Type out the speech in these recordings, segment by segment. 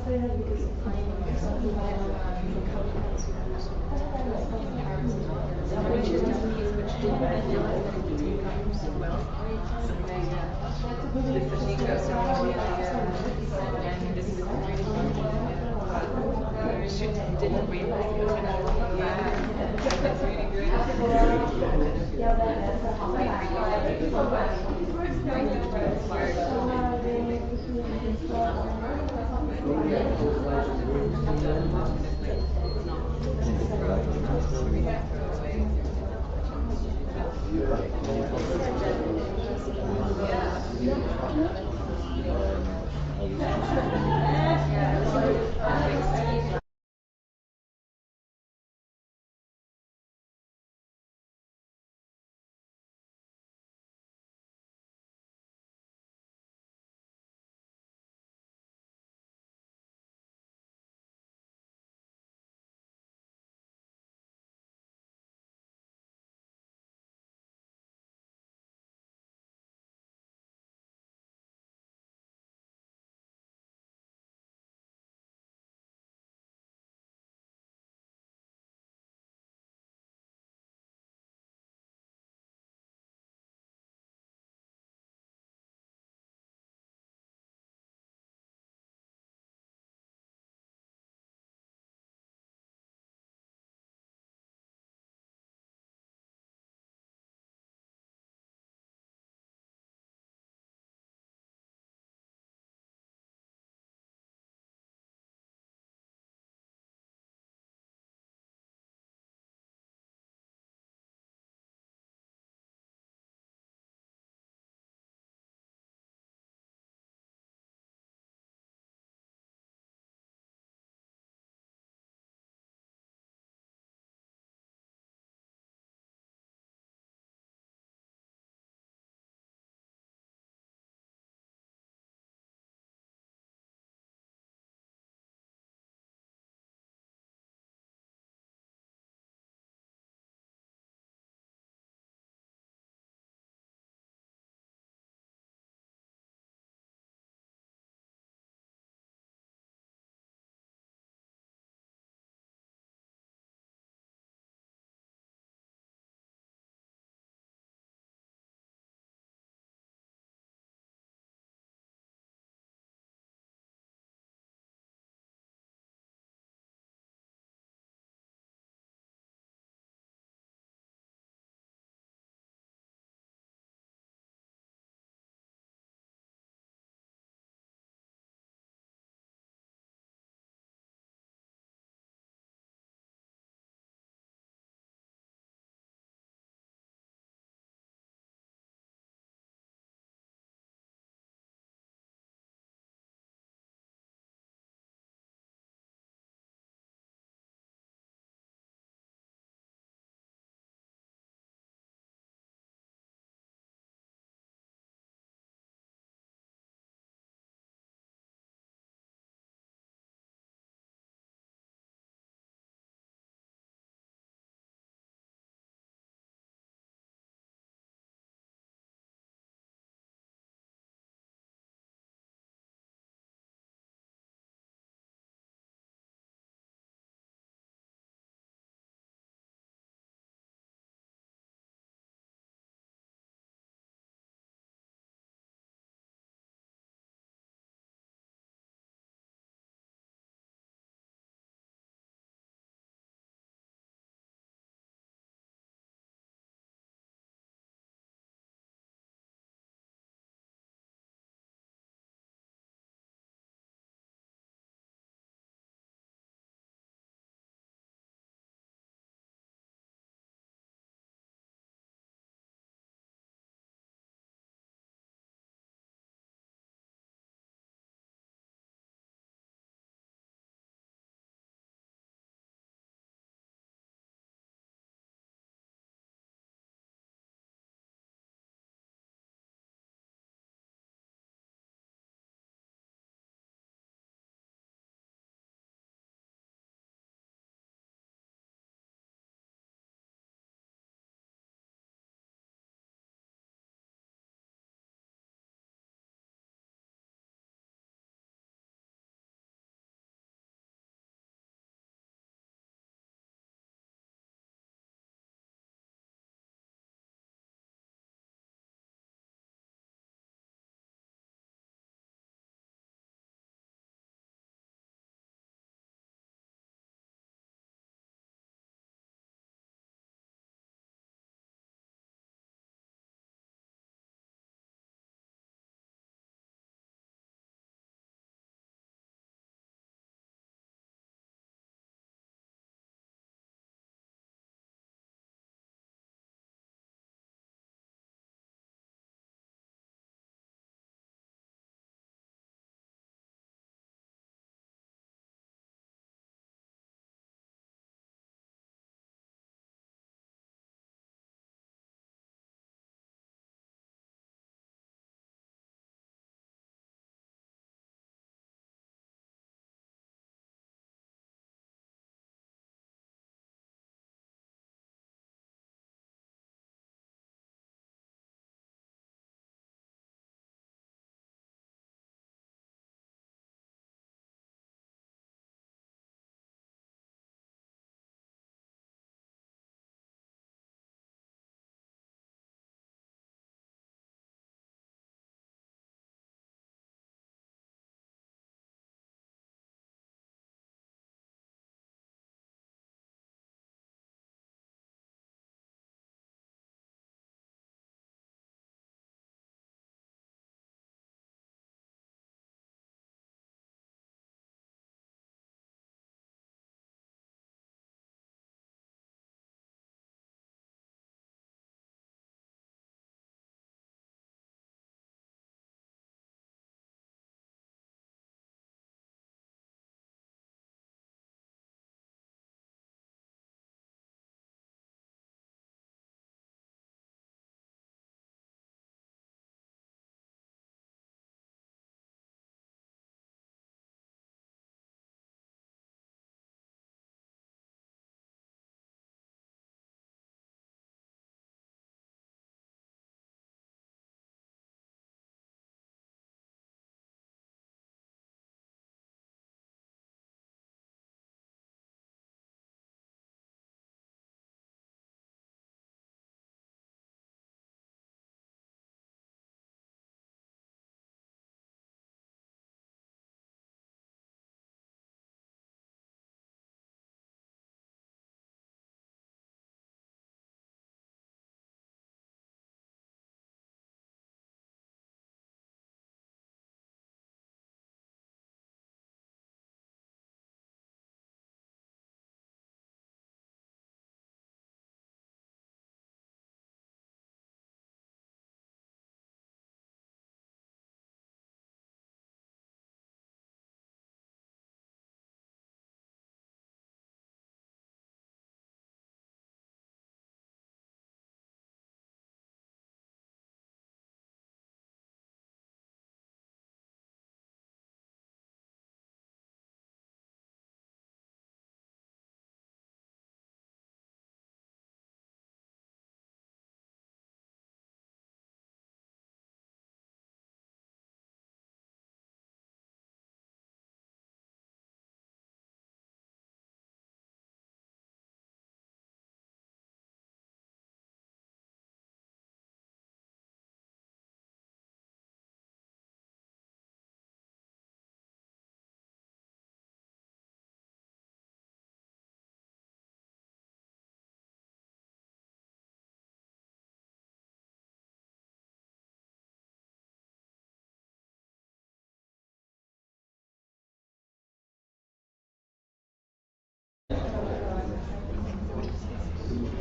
Didn't realize it was gonna be that's really good.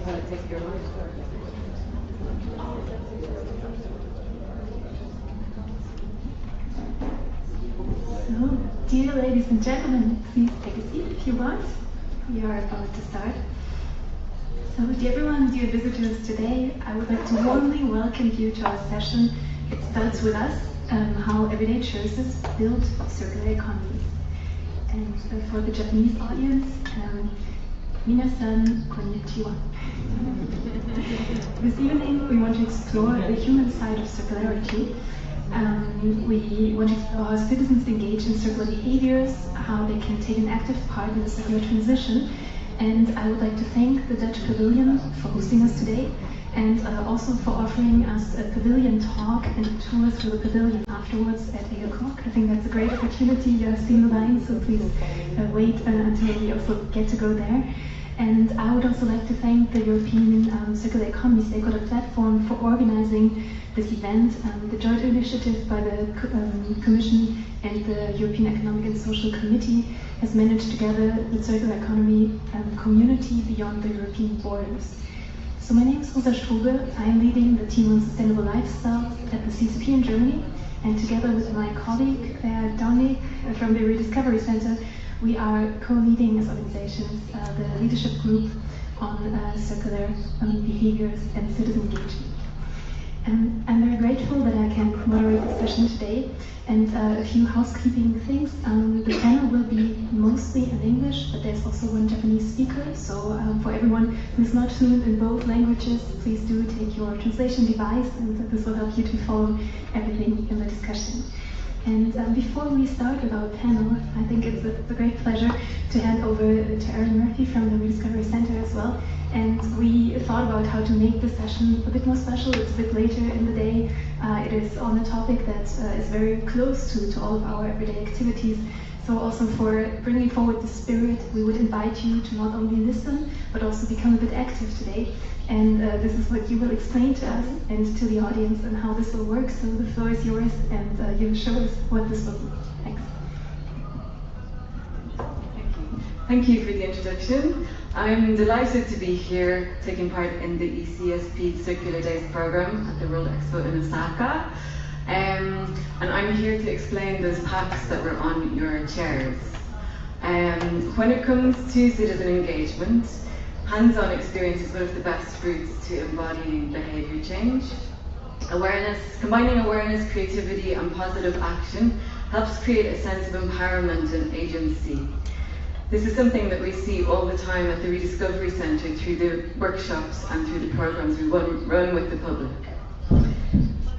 So, dear ladies and gentlemen, please take a seat if you want. We are about to start. So, dear everyone, dear visitors, today I would like to warmly welcome you to our session. It starts with us, how everyday choices build circular economies. And for the Japanese audience, minasan konnichiwa. This evening we want to explore the human side of circularity. We want to explore how citizens engage in circular behaviors, how they can take an active part in the circular transition. And I would like to thank the Dutch Pavilion for hosting us today, and also for offering us a pavilion talk and a tour through the pavilion afterwards at 8 o'clock. I think that's a great opportunity. You have seen the line, so please wait until we also get to go there. And I would also like to thank the European Circular Economy Stakeholder Platform for organizing this event, the joint initiative by the Commission and the European Economic and Social Committee has managed together the circular economy community beyond the European borders. So my name is Rosa Strube. I'm leading the team on sustainable lifestyles at the CCP in Germany, and together with my colleague Dominik from the Rediscovery Center, we are co-leading as organizations the leadership group on circular behaviors and citizen engagement. I'm very grateful that I can moderate the session today. And a few housekeeping things. The panel will be mostly in English, but there's also one Japanese speaker. So for everyone who's not fluent in both languages, please do take your translation device, and this will help you to follow everything in the discussion. And before we start with our panel, I think it's a great pleasure to hand over to Erin Murphy from the Rediscovery Center as well. And we thought about how to make the session a bit more special. It's a bit later in the day. It is on a topic that is very close to all of our everyday activities. So also for bringing forward the spirit, we would invite you to not only listen, but also become a bit active today. And this is what you will explain to us and to the audience and how this will work. So the floor is yours, and you will show us what this will be. Thanks. Thank you for the introduction. I'm delighted to be here taking part in the ECSP Circular Days program at the World Expo in Osaka. And I'm here to explain those packs that were on your chairs. When it comes to citizen engagement, hands-on experience is one of the best routes to embodying behaviour change. Combining awareness, creativity and positive action helps create a sense of empowerment and agency. This is something that we see all the time at the Rediscovery Centre through the workshops and through the programmes we run with the public.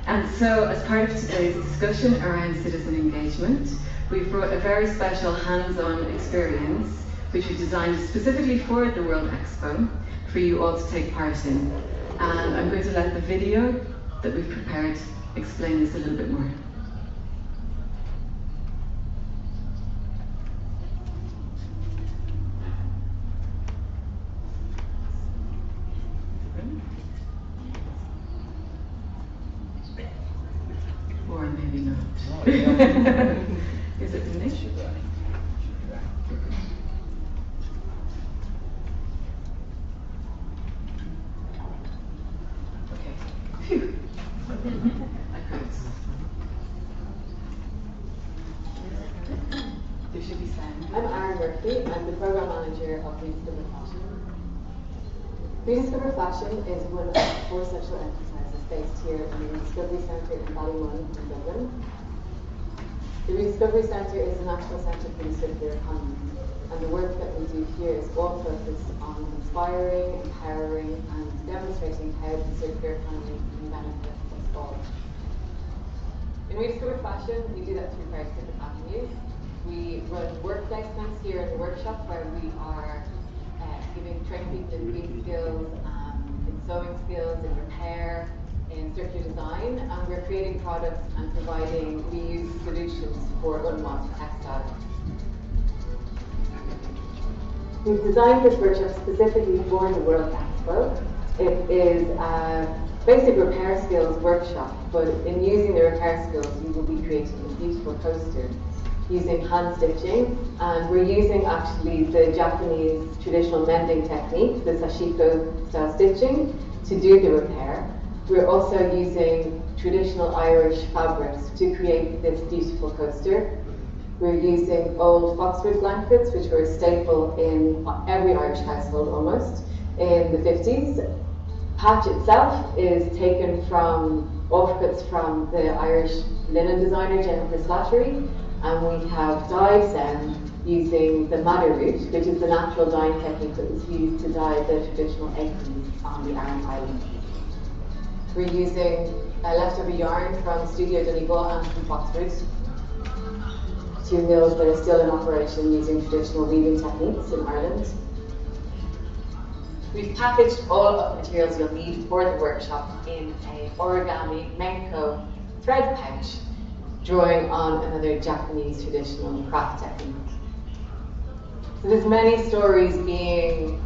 And so, as part of today's discussion around citizen engagement, we've brought a very special hands-on experience which we designed specifically for the World Expo for you all to take part in. And I'm going to let the video that we've prepared explain this a little bit more. Or maybe not. Is it finished? Okay. Phew. I could. There should be sound. I'm Erin Murphy. I'm the Programme Manager of Rediscover Fashion. Rediscover Fashion is one of the 4 central enterprises based here in the Rediscovery Centre in Ballymun in Dublin. The Rediscovery Centre is a national centre for the circular economy, and the work that we do here is all focused on inspiring, empowering and demonstrating how the circular economy can benefit us all. In Rediscover Fashion, we do that through various different avenues. We run work placements here in the workshop where we are training people in green skills, in sewing skills, in repair, in circular design, and we're creating products and providing reuse solutions for unwanted textiles. We've designed this workshop specifically for the World Expo. It is a basic repair skills workshop, but in using the repair skills, we will be creating a beautiful poster using hand stitching, and we're using actually the Japanese traditional mending technique, the sashiko style stitching, to do the repair. We're also using traditional Irish fabrics to create this beautiful coaster. We're using old Foxwood blankets, which were a staple in every Irish household almost in the 50s. Patch itself is taken from offcuts from the Irish linen designer Jennifer Slattery, and we have dyed them using the madder root, which is the natural dyeing technique that was used to dye the traditional economies on the Aran Islands. We're using leftover yarn from Studio Donegal and from Foxwood, two mills that are still in operation using traditional weaving techniques in Ireland. We've packaged all of the materials you'll need for the workshop in a origami Menko thread pouch, drawing on another Japanese traditional craft technique. So there's many stories being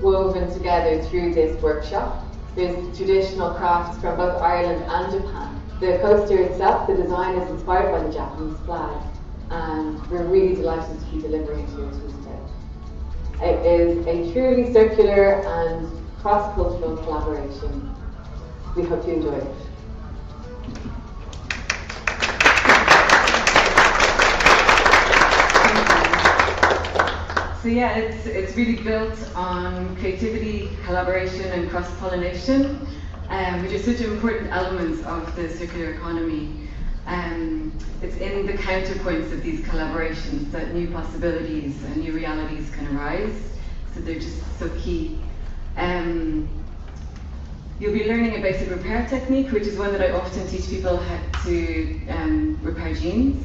woven together through this workshop. There's traditional crafts from both Ireland and Japan. The coaster itself, the design is inspired by the Japanese flag, and we're really delighted to be delivering it here to you today. It is a truly circular and cross-cultural collaboration. We hope you enjoy it. So yeah, it's really built on creativity, collaboration and cross-pollination, which are such important elements of the circular economy. It's in the counterpoints of these collaborations that new possibilities and new realities can arise. So they're just so key. You'll be learning a basic repair technique, which is one that I often teach people how to repair jeans.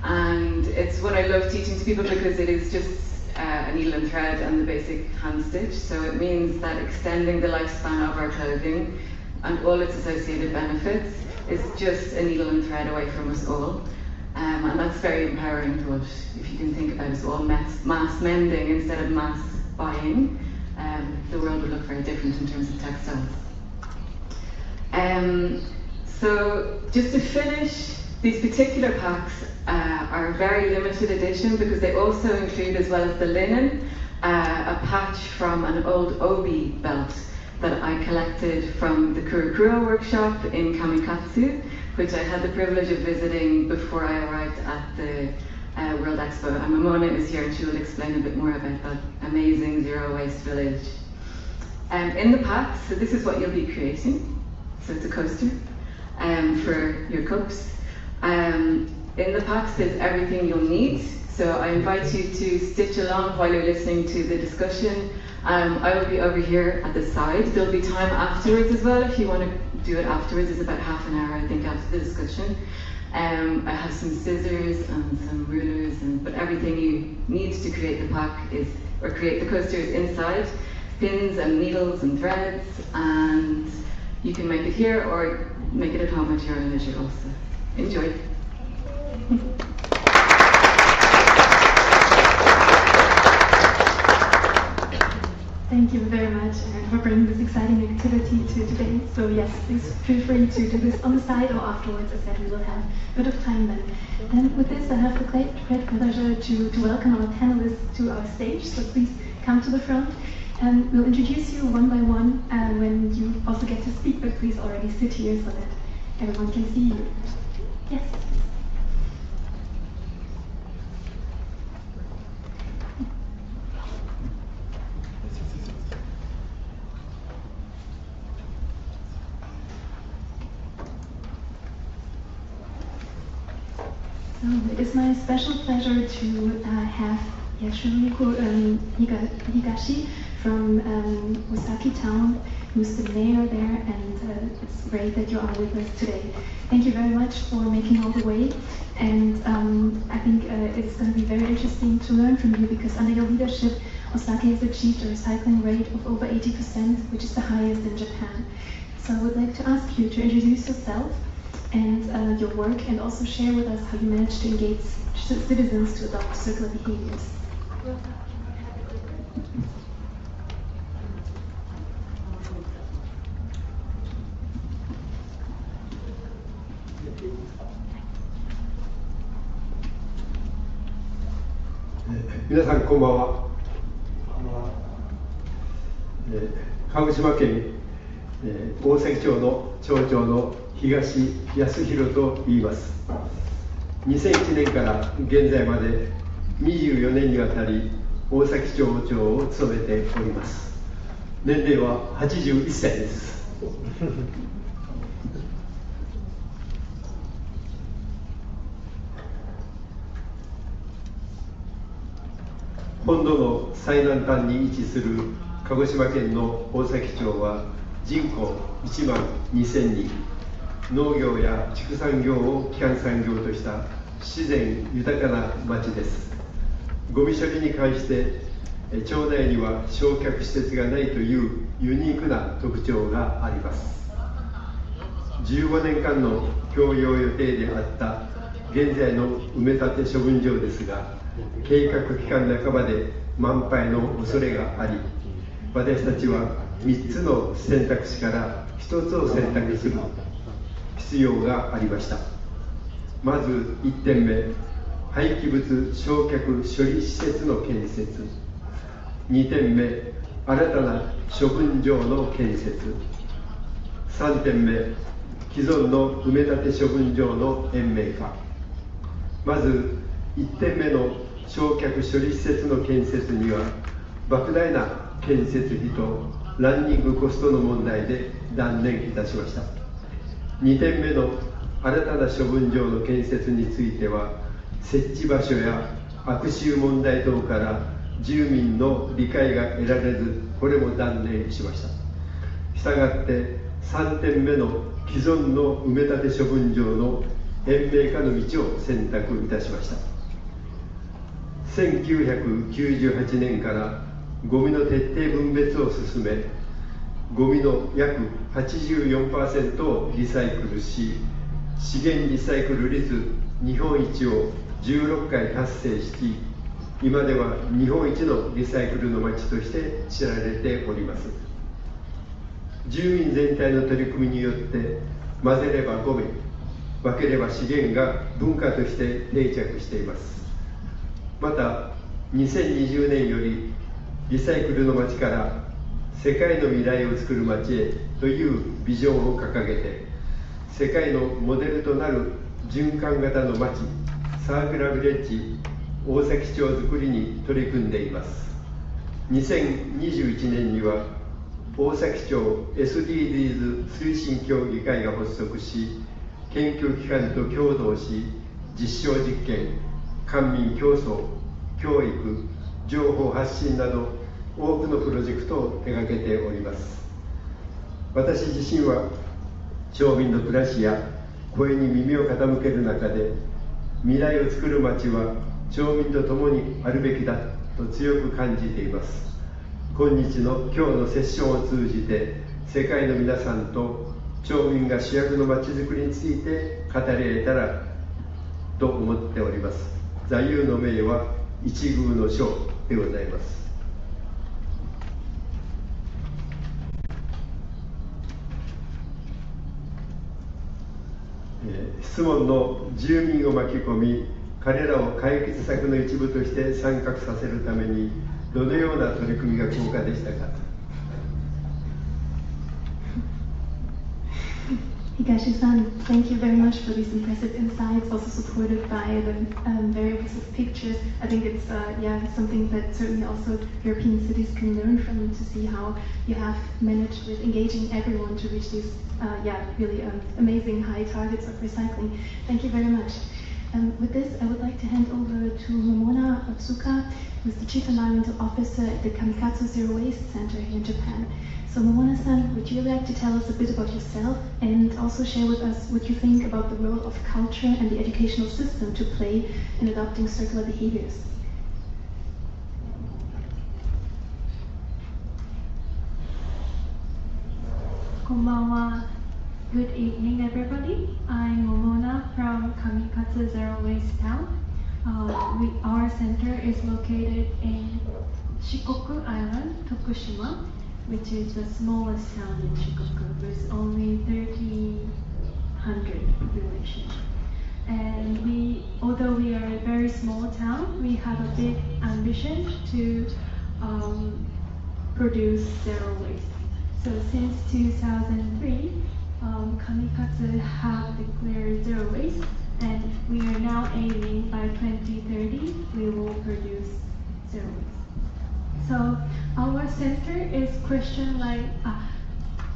And it's one I love teaching to people because it is just a needle and thread and the basic hand stitch. So it means that extending the lifespan of our clothing and all its associated benefits is just a needle and thread away from us all. And that's very empowering to us. If you can think about us all mass mending instead of mass buying, the world would look very different in terms of textiles. So just to finish, these particular packs are very limited edition because they also include, as well as the linen, a patch from an old obi belt that I collected from the Kurokuro workshop in Kamikatsu, which I had the privilege of visiting before I arrived at the World Expo. And Mamona is here and she will explain a bit more about that amazing zero waste village. In the packs, so this is what you'll be creating. So it's a coaster for your cups. In the packs there's everything you'll need. So I invite you to stitch along while you're listening to the discussion. I will be over here at the side. There'll be time afterwards as well if you want to do it afterwards. It's about half an hour, I think, after the discussion. I have some scissors and some rulers, but everything you need to create the pack or create the coaster is inside. Pins and needles and threads, and you can make it here or make it at home at your own leisure also. Enjoy. Thank you very much, Erin, for bringing this exciting activity to today. So yes, please feel free to do this on the side or afterwards. As I said, we will have a bit of time then. And with this, I have the great pleasure to welcome our panelists to our stage. So please come to the front. And we'll introduce you one by one when you also get to speak, but please already sit here so that everyone can see you. Yes. So it is my special pleasure to have Yashiriko Higashi from Osaki town, who's the mayor there, and it's great that you are with us today. Thank you very much for making all the way, and I think it's going to be very interesting to learn from you because under your leadership, Osaki has achieved a recycling rate of over 80%, which is the highest in Japan. So I would like to ask you to introduce yourself and your work, and also share with us how you managed to engage citizens to adopt circular behaviors. 皆さんこんばんは。鹿児島県、大崎町の町長の東康弘と言います。2001年から現在まで24年にわたり大崎町長を務めております。年齢は81歳です。本土の最南端に位置する鹿児島県の大崎町は人口1万2000人、農業や畜産業を基幹産業とした自然豊かな町です。ゴミ処理に関して町内には焼却施設がないというユニークな特徴があります。15年間の供用予定であった現在の埋め立て処分場ですが、計画期間半ばで満杯の恐れがあり、私たちは3つの選択肢から1つを選択する必要がありました。まず1点目、廃棄物焼却処理施設の建設。2点目、新たな処分場の建設。3点目、既存の埋め立て処分場の延命化。まず1点目の焼却処理施設の建設には莫大な建設費とランニングコストの問題で断念いたしました。2点目の新たな処分場の建設については設置場所や悪臭問題等から住民の理解が得られず、これも断念しました。したがって3点目の既存の埋め立て処分場の延命化の道を選択いたしました。1998年からゴミの徹底分別を進め、ゴミの約 84% をリサイクルし、資源リサイクル率日本一を16回達成し、今では日本一のリサイクルの街として知られております。住民全体の取り組みによって混ぜればゴミ、分ければ資源が文化として定着しています。また2020年よりリサイクルの街から世界の未来を作る街へというビジョンを掲げて、世界のモデルとなる循環型の街、サークラビレッジ大崎町づくりに取り組んでいます。2021年には大崎町 SDGs 推進協議会が発足し、研究機関と共同し、実証実験、官民競争、教育、情報発信など多くのプロジェクトを手掛けております。私自身は町民の暮らしや声に耳を傾ける中で、未来を作る街は町民と共にあるべきだと強く感じています。今日のセッションを通じて、世界の皆さんと町民が主役の街づくりについて語り合えたらと思っております。座右の銘は一遇の書でございます。質問の住民を巻き込み、彼らを解決策の一部として参画させるためにどのような取り組みが効果でしたか。Higashi-san, thank you very much for these impressive insights, also supported by the very impressive pictures. I think it's something that certainly also European cities can learn from, to see how you have managed with engaging everyone to reach these really amazing high targets of recycling. Thank you very much. With this, I would like to hand over to Momona Otsuka, who is the Chief Environmental Officer at the Kamikatsu Zero Waste Center here in Japan. So Momona-san, would you like to tell us a bit about yourself and also share with us what you think about the role of culture and the educational system to play in adopting circular behaviors? Konbanwa. Good evening, everybody. I'm Momona from Kamikatsu Zero Waste Town. Our center is located in Shikoku Island, Tokushima, which is the smallest town in Shikoku with only 1,300 population. And although we are a very small town, we have a big ambition to produce zero waste. So since 2003, Kamikatsu have declared zero waste, and we are now aiming by 2030 we will produce zero waste. So our center is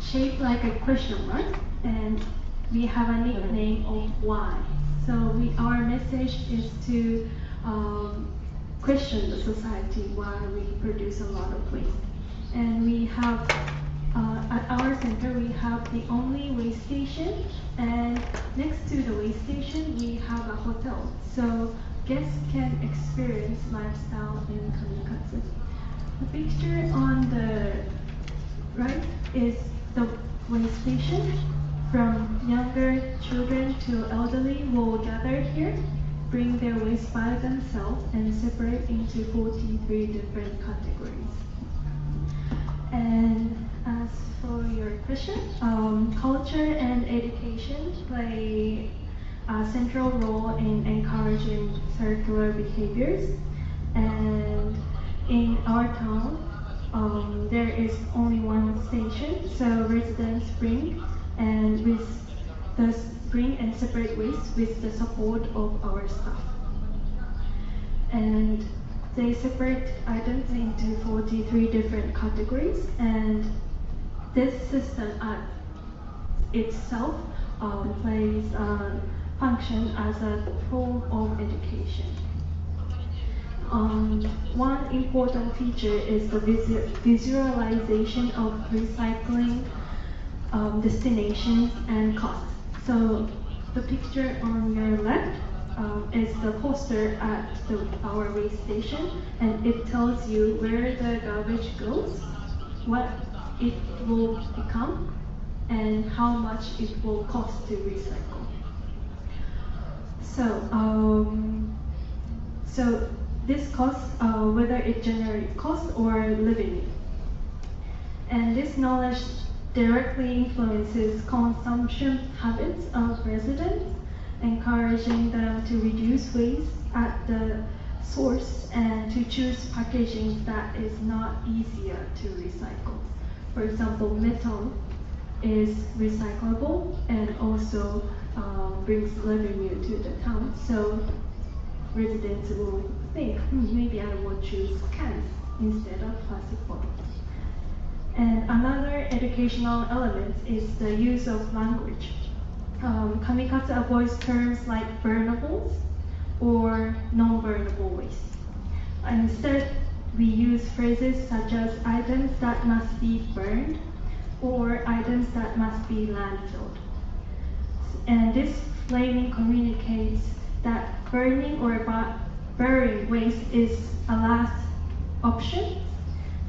shaped like a question mark, and we have a nickname of why. So our message is to question the society why we produce a lot of waste. And we have, at our center, we have the only waste station, and next to the waste station, we have a hotel. So guests can experience lifestyle in Kamikatsu. The picture on the right is the waste station. From younger children to elderly will gather here, bring their waste by themselves, and separate into 43 different categories. And as for your question, culture and education play a central role in encouraging circular behaviors. And in our town, there is only one station, so residents bring and separate waste with the support of our staff. And they separate items into 43 different categories, and this system itself plays a function as a form of education. One important feature is the visualization of recycling destinations and costs. So the picture on your left is the poster at our waste station, and it tells you where the garbage goes, what it will become, and how much it will cost to recycle. So this costs whether it generates cost or revenue. And this knowledge directly influences consumption habits of residents, encouraging them to reduce waste at the source and to choose packaging that is not easier to recycle. For example, metal is recyclable and also brings revenue to the town. So residents will think, maybe I will choose cans instead of plastic bottles. And another educational element is the use of language. Kamikatsu avoids terms like burnables or non-burnable waste. Instead, we use phrases such as items that must be burned or items that must be landfilled. And this framing communicates that burning or burying waste is a last option,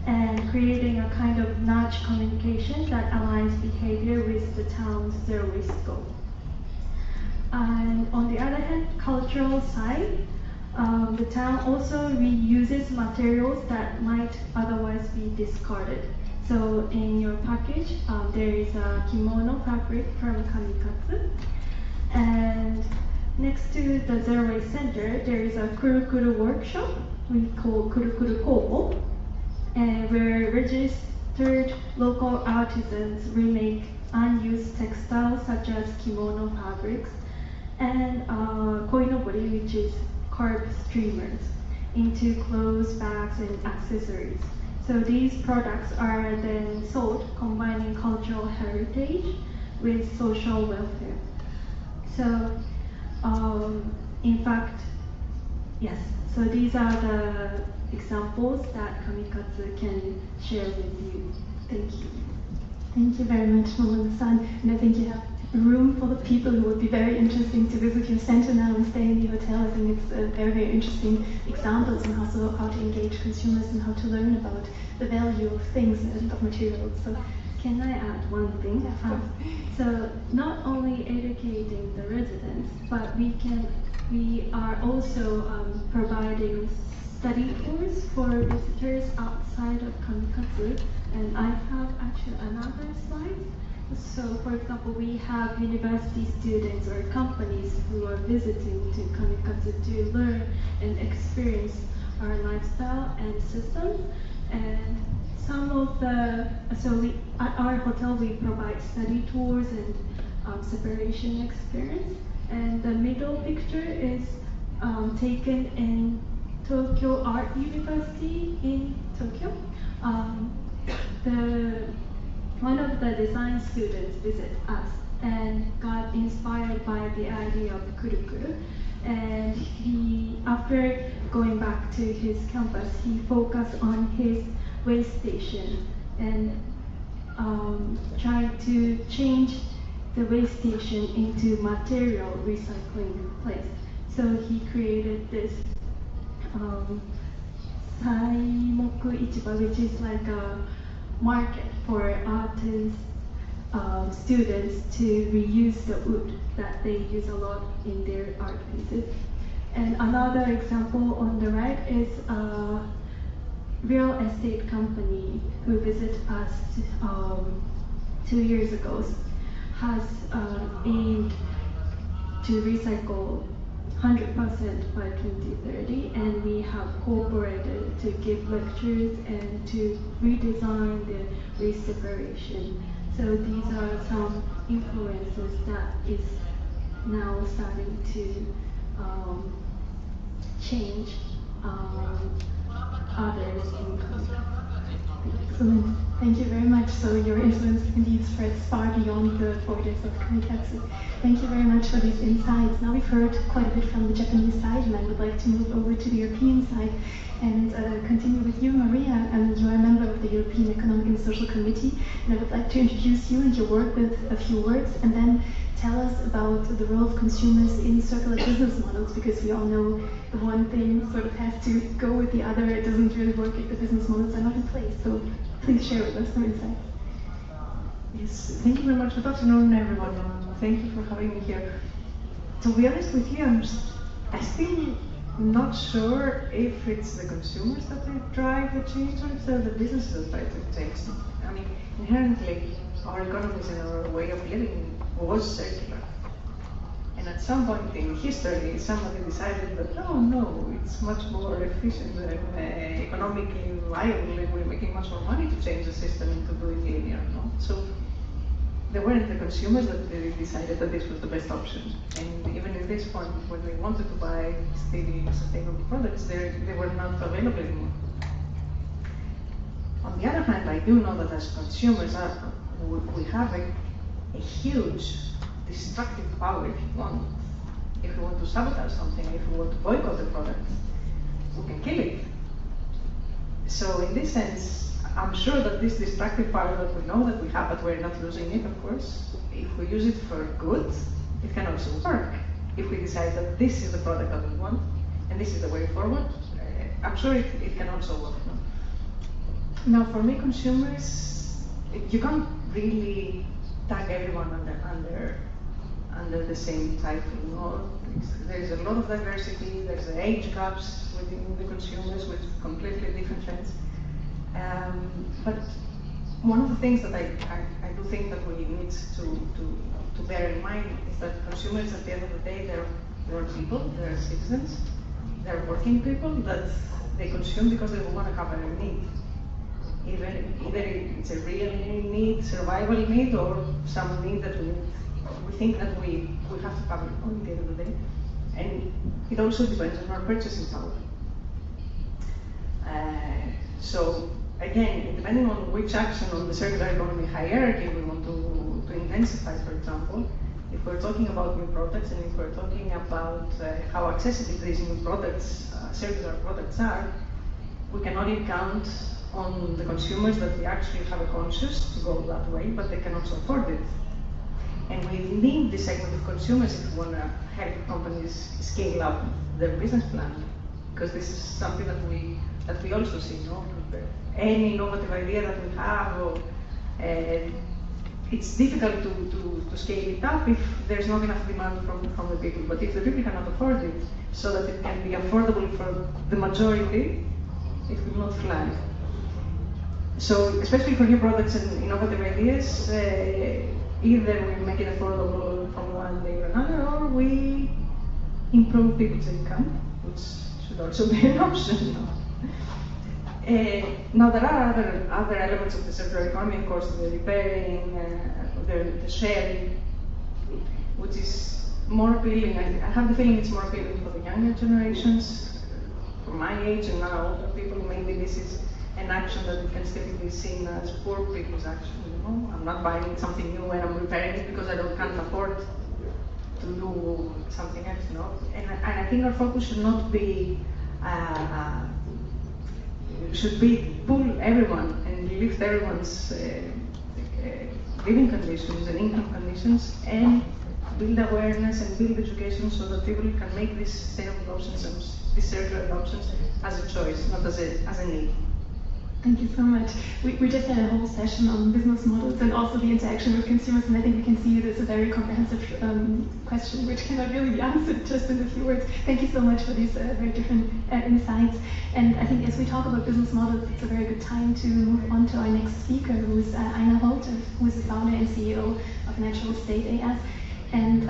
and creating a kind of nudge communication that aligns behavior with the town's zero waste goal. And on the other hand, cultural side, the town also reuses materials that might otherwise be discarded. So in your package, there is a kimono fabric from Kamikatsu. And next to the Zero Waste Center, there is a Kurukuru workshop we call Kurukuru Kobo, where registered local artisans remake unused textiles such as kimono fabrics and koinobori, which is carved streamers, into clothes, bags, and accessories. So these products are then sold, combining cultural heritage with social welfare. So, in fact, yes, so these are the examples that Kamikatsu can share with you. Thank you. Thank you very much, Momona-san. And I think you have room for the people who would be very interesting to visit your center now and stay in the hotel. I think it's very, very interesting examples on how to engage consumers and how to learn about the value of things and of materials. So, can I add one thing? So not only educating the residents, but we are also providing study tours for visitors outside of Kamikatsu. And I have actually another slide. So, for example, we have university students or companies who are visiting to Kamikatsu to learn and experience our lifestyle and systems. And some of the, at our hotel we provide study tours and separation experience. And the middle picture is taken in Tokyo Art University in Tokyo. One of the design students visit us and got inspired by the idea of kuru-kuru. And after going back to his campus, he focused on his waste station and tried to change the waste station into material recycling place. So he created this Saimoku Ichiba, which is like a market for artists, students to reuse the wood that they use a lot in their art pieces. And another example on the right is a real estate company who visited us 2 years ago, has aimed to recycle 100% by 2030, and we have cooperated to give lectures and to redesign the waste separation. So these are some influences that is now starting to change others in country. Excellent. Thank you very much. So your influence indeed spreads far beyond the borders of Kamikatsu. Thank you very much for these insights. Now we've heard quite a bit from the Japanese side, and I would like to move over to the European side and continue with you, Maria. You are a member of the European Economic and Social Committee, and I would like to introduce you and your work with a few words, and then tell us about the role of consumers in circular business models, because we all know the one thing sort of has to go with the other. It doesn't really work if the business models are not in place. So please share with us some insights. Yes, thank you very much. Good afternoon, everyone. Thank you for having me here. To be honest with you, I'm still not sure if it's the consumers that drive the change or if they're the businesses that drive the change. I mean, inherently, our economies and our way of living was circular. And at some point in history, somebody decided that, oh no, it's much more efficient and economically viable, and we're making much more money to change the system and to do it linear. No? So they weren't the consumers that they decided that this was the best option. And even at this point, when they wanted to buy still sustainable products, they were not available anymore. On the other hand, I do know that as consumers, we have a huge destructive power if you want. If we want to sabotage something, if we want to boycott the product, we can kill it. So in this sense, I'm sure that this destructive power that we know that we have, but we're not losing it, of course, if we use it for good, it can also work. If we decide that this is the product that we want, and this is the way forward, I'm sure it can also work. No? Now, for me, consumers, you can't really tag everyone under the same title. No? There's a lot of diversity, there's age gaps within the consumers with completely different trends. But one of the things that I do think that we need to bear in mind is that consumers, at the end of the day, they're people, they're citizens, they're working people that they consume because they want to cover a need. Either it's a real need, survival need, or some need that we think that we have to cover at the end of the day. And it also depends on our purchasing power. So again, depending on which action on the circular economy hierarchy we want to intensify, for example, if we're talking about new products and if we're talking about how accessible these new products, circular products are, we can only count on the consumers that we actually have a conscience to go that way, but they can also afford it. And we need this segment of consumers if we want to help companies scale up their business plan, because this is something that we also see. No? Any innovative idea that we have, it's difficult to scale it up if there's not enough demand from the people. But if the people cannot afford it, so that it can be affordable for the majority, it will not fly. So, especially for new products and innovative ideas, either we make it affordable from one day to another, or we improve people's income, which should also be an option. Now there are other elements of the circular economy, of course, the repairing, the sharing, which is more appealing. I have the feeling it's more appealing for the younger generations, for my age and now older people. Maybe this is an action that can still be seen as poor people's action. You know, I'm not buying something new and I'm repairing it because I can't afford to do something else. You know, and I think our focus should not be pull everyone and lift everyone's living conditions and income conditions, and build awareness and build education so that people can make these sustainable options and these circular options as a choice, not as a need. Thank you so much. We just had a whole session on business models and also the interaction with consumers, and I think we can see it as a very comprehensive question which cannot really be answered just in a few words. Thank you so much for these very different insights. And I think as we talk about business models, it's a very good time to move on to our next speaker, who is Aina Holt, who is the founder and CEO of Natural State AS. And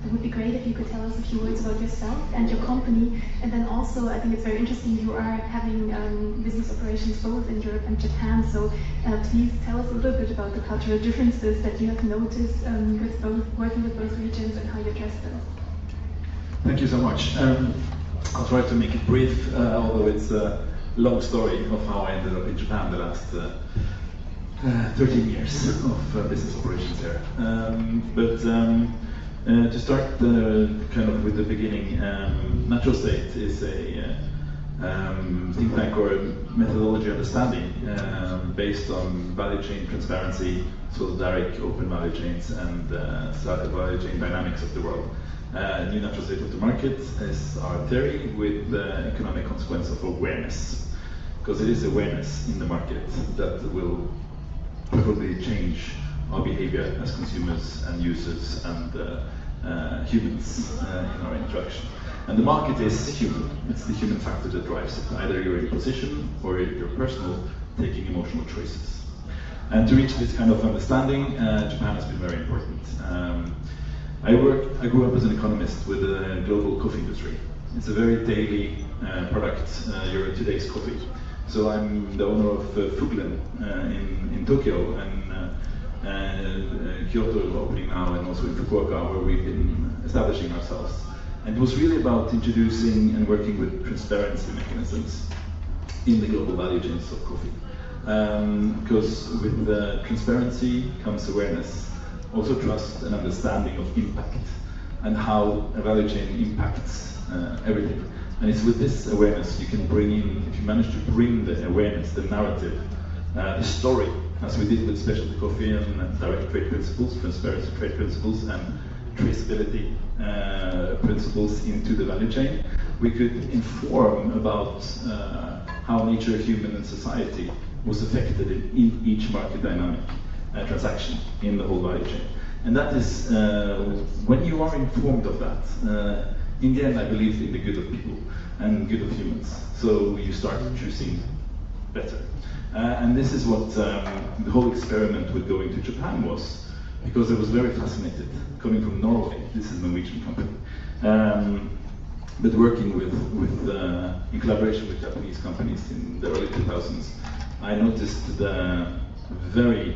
it would be great if you could tell us a few words about yourself and your company. And then also, I think it's very interesting, you are having business operations both in Europe and Japan. So please tell us a little bit about the cultural differences that you have noticed with working with both regions and how you address those. Thank you so much. I'll try to make it brief, although it's a long story of how I ended up in Japan the last 13 years of business operations there. To start kind of with the beginning, Natural State is a think tank or a methodology understanding based on value chain transparency, so the direct open value chains and value chain dynamics of the world. New natural state of the market is our theory with the economic consequence of awareness, because it is awareness in the market that will probably change our behavior as consumers and users and humans in our interaction. And the market is human. It's the human factor that drives it. Either you're in position or you're personal, taking emotional choices. And to reach this kind of understanding, Japan has been very important. I grew up as an economist with the global coffee industry. It's a very daily product, your today's coffee. So I'm the owner of Fuglen in Tokyo and Kyoto opening now, and also in Fukuoka, where we've been establishing ourselves. And it was really about introducing and working with transparency mechanisms in the global value chains of coffee. Because with the transparency comes awareness, also trust and understanding of impact and how a value chain impacts everything. And it's with this awareness you can bring in, if you manage to bring the awareness, the narrative, the story, as we did with specialty coffee and direct trade principles, transparency trade principles, and traceability principles into the value chain, we could inform about how nature, human, and society was affected in each market dynamic transaction in the whole value chain. And that is, when you are informed of that, in the end I believe in the good of people and good of humans. So you start choosing better. And this is what the whole experiment with going to Japan was, because I was very fascinated, coming from Norway, this is a Norwegian company, but working with in collaboration with Japanese companies in the early 2000s, I noticed the very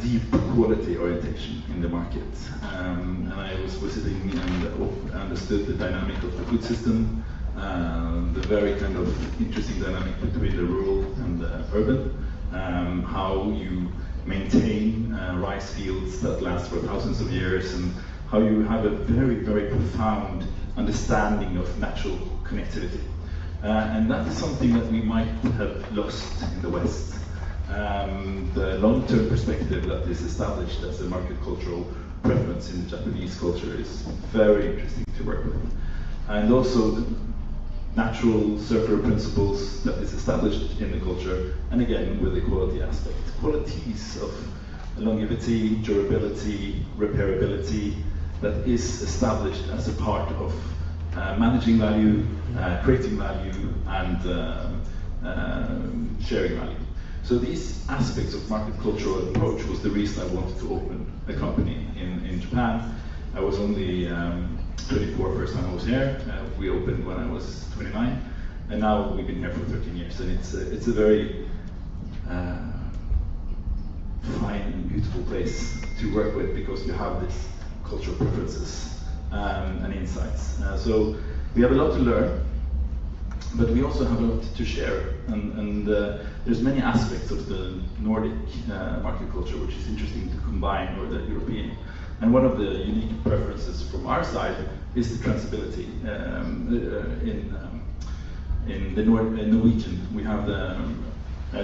deep quality orientation in the market. And I was visiting and understood the dynamic of the food system, the very kind of interesting dynamic between the rural and the urban, how you maintain rice fields that last for thousands of years, and how you have a very, very profound understanding of natural connectivity. And that is something that we might have lost in the West. The long-term perspective that is established as a market cultural preference in Japanese culture is very interesting to work with. And also the natural circular principles that is established in the culture, and again with the quality aspect. Qualities of longevity, durability, repairability that is established as a part of managing value, creating value, and sharing value. So these aspects of market cultural approach was the reason I wanted to open a company in Japan. I was only 24 first time I was here. We opened when I was 29, and now we've been here for 13 years. And it's a very fine and beautiful place to work with because you have this cultural preferences and insights. So we have a lot to learn, but we also have a lot to share. And there's many aspects of the Nordic market culture which is interesting to combine with the European. And one of the unique preferences from our side is the transferability. In the Norwegian, we have the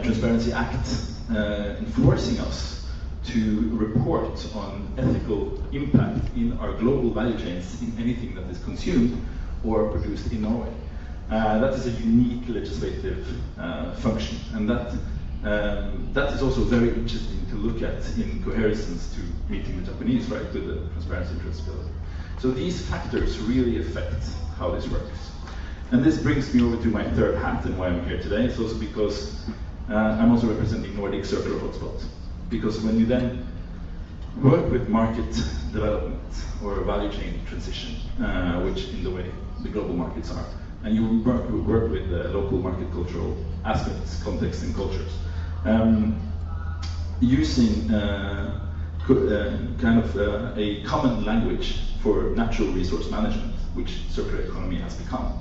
Transparency Act enforcing us to report on ethical impact in our global value chains in anything that is consumed or produced in Norway. That is a unique legislative function, and that is also very interesting to look at in coherence to meeting the Japanese, right, with the transparency and traceability. So these factors really affect how this works. And this brings me over to my third hat and why I'm here today. It's also because I'm also representing Nordic Circular Hotspot. Because when you then work with market development or value chain transition, which in the way the global markets are, and you work with local market cultural aspects, contexts, and cultures, using kind of a common language for natural resource management, which circular economy has become,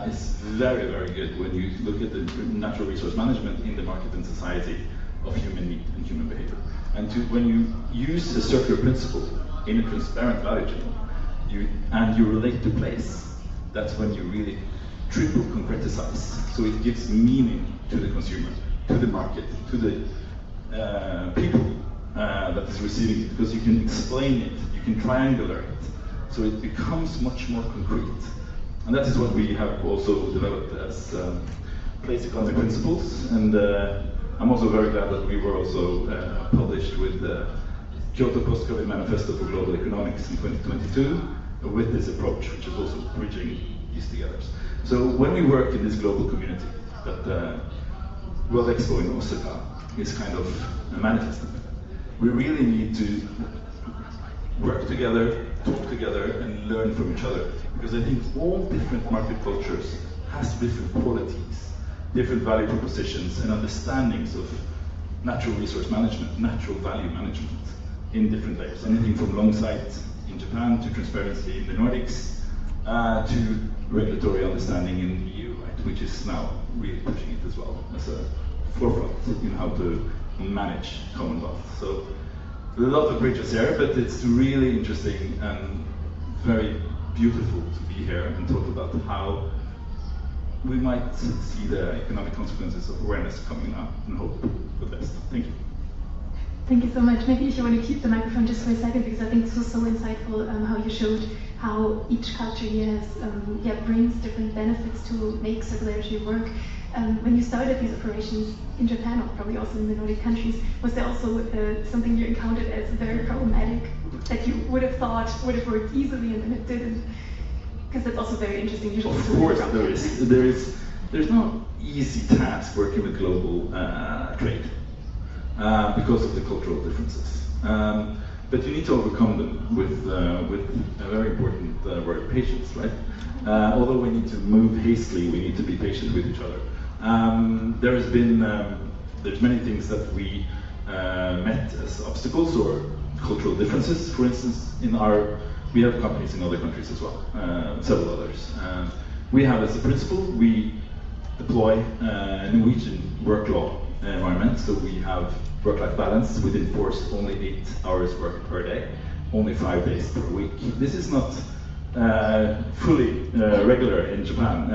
is very, very good when you look at the natural resource management in the market and society of human need and human behavior. And when you use the circular principle in a transparent value chain, and you relate to place, that's when you really triple concretize. So it gives meaning to the consumer, to the market, to the people that is receiving it, because you can explain it, you can triangulate it, so it becomes much more concrete. And that is what we have also developed as place economy principles. And I'm also very glad that we were also published with the Kyoto Post-COVID Manifesto for Global Economics in 2022 with this approach, which is also bridging these together. So when we work in this global community that World Expo in Osaka is kind of manifesting, we really need to work together, talk together, and learn from each other. Because I think all different market cultures has different qualities, different value propositions, and understandings of natural resource management, natural value management in different layers. Anything from long sight in Japan to transparency in the Nordics to regulatory understanding in the EU, right, which is now really pushing it as well as a forefront in how to manage Commonwealth. So a lot of bridges here, but it's really interesting and very beautiful to be here and talk about how we might see the economic consequences of awareness coming up and hope for the best. Thank you. Thank you so much. Maybe if you want to keep the microphone just for a second, because I think this was so insightful how you showed how each culture here has, brings different benefits to make circularity work. When you started these operations in Japan, or probably also in the Nordic countries, was there also something you encountered as very problematic that you would have thought would have worked easily and then it didn't? Because that's also very interesting. Of course, there's no easy task working with global trade because of the cultural differences. But you need to overcome them with a very important word, patience, right? Although we need to move hastily, we need to be patient with each other. There has been, there's many things that we met as obstacles or cultural differences. For instance, we have companies in other countries as well, several others. We have as a principle, we deploy Norwegian work law environment, so we have work-life balance. We enforce only 8 hours work per day, only 5 days per week. This is not fully regular in Japan,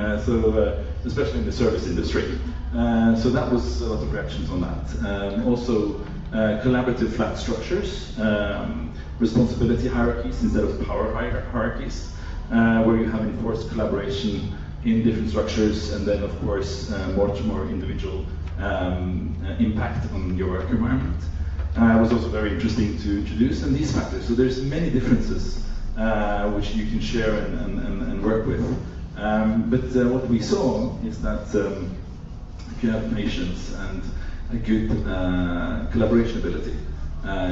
especially in the service industry. So that was a lot of reactions on that. Also, collaborative flat structures, responsibility hierarchies instead of power hierarchies, where you have enforced collaboration in different structures, and then of course much more individual impact on your work environment. Was also very interesting to introduce, and these factors. So there's many differences which you can share and work with. But what we saw is that if you have patience and a good collaboration ability.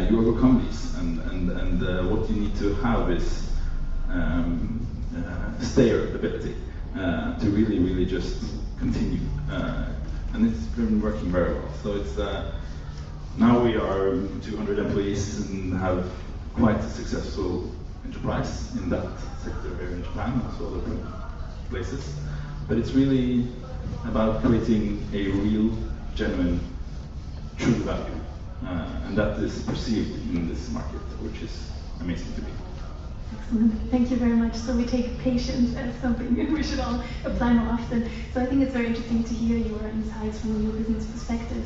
You overcome these, and what you need to have is stayer ability to really just continue. And it's been working very well. So it's now we are 200 employees and have quite a successful enterprise in that sector here in Japan, also other places. But it's really about creating a real, genuine, true value. And that is perceived in this market, which is amazing to me. Excellent. Thank you very much. So we take patience as something we should all apply more often. So I think it's very interesting to hear your insights from your business perspective.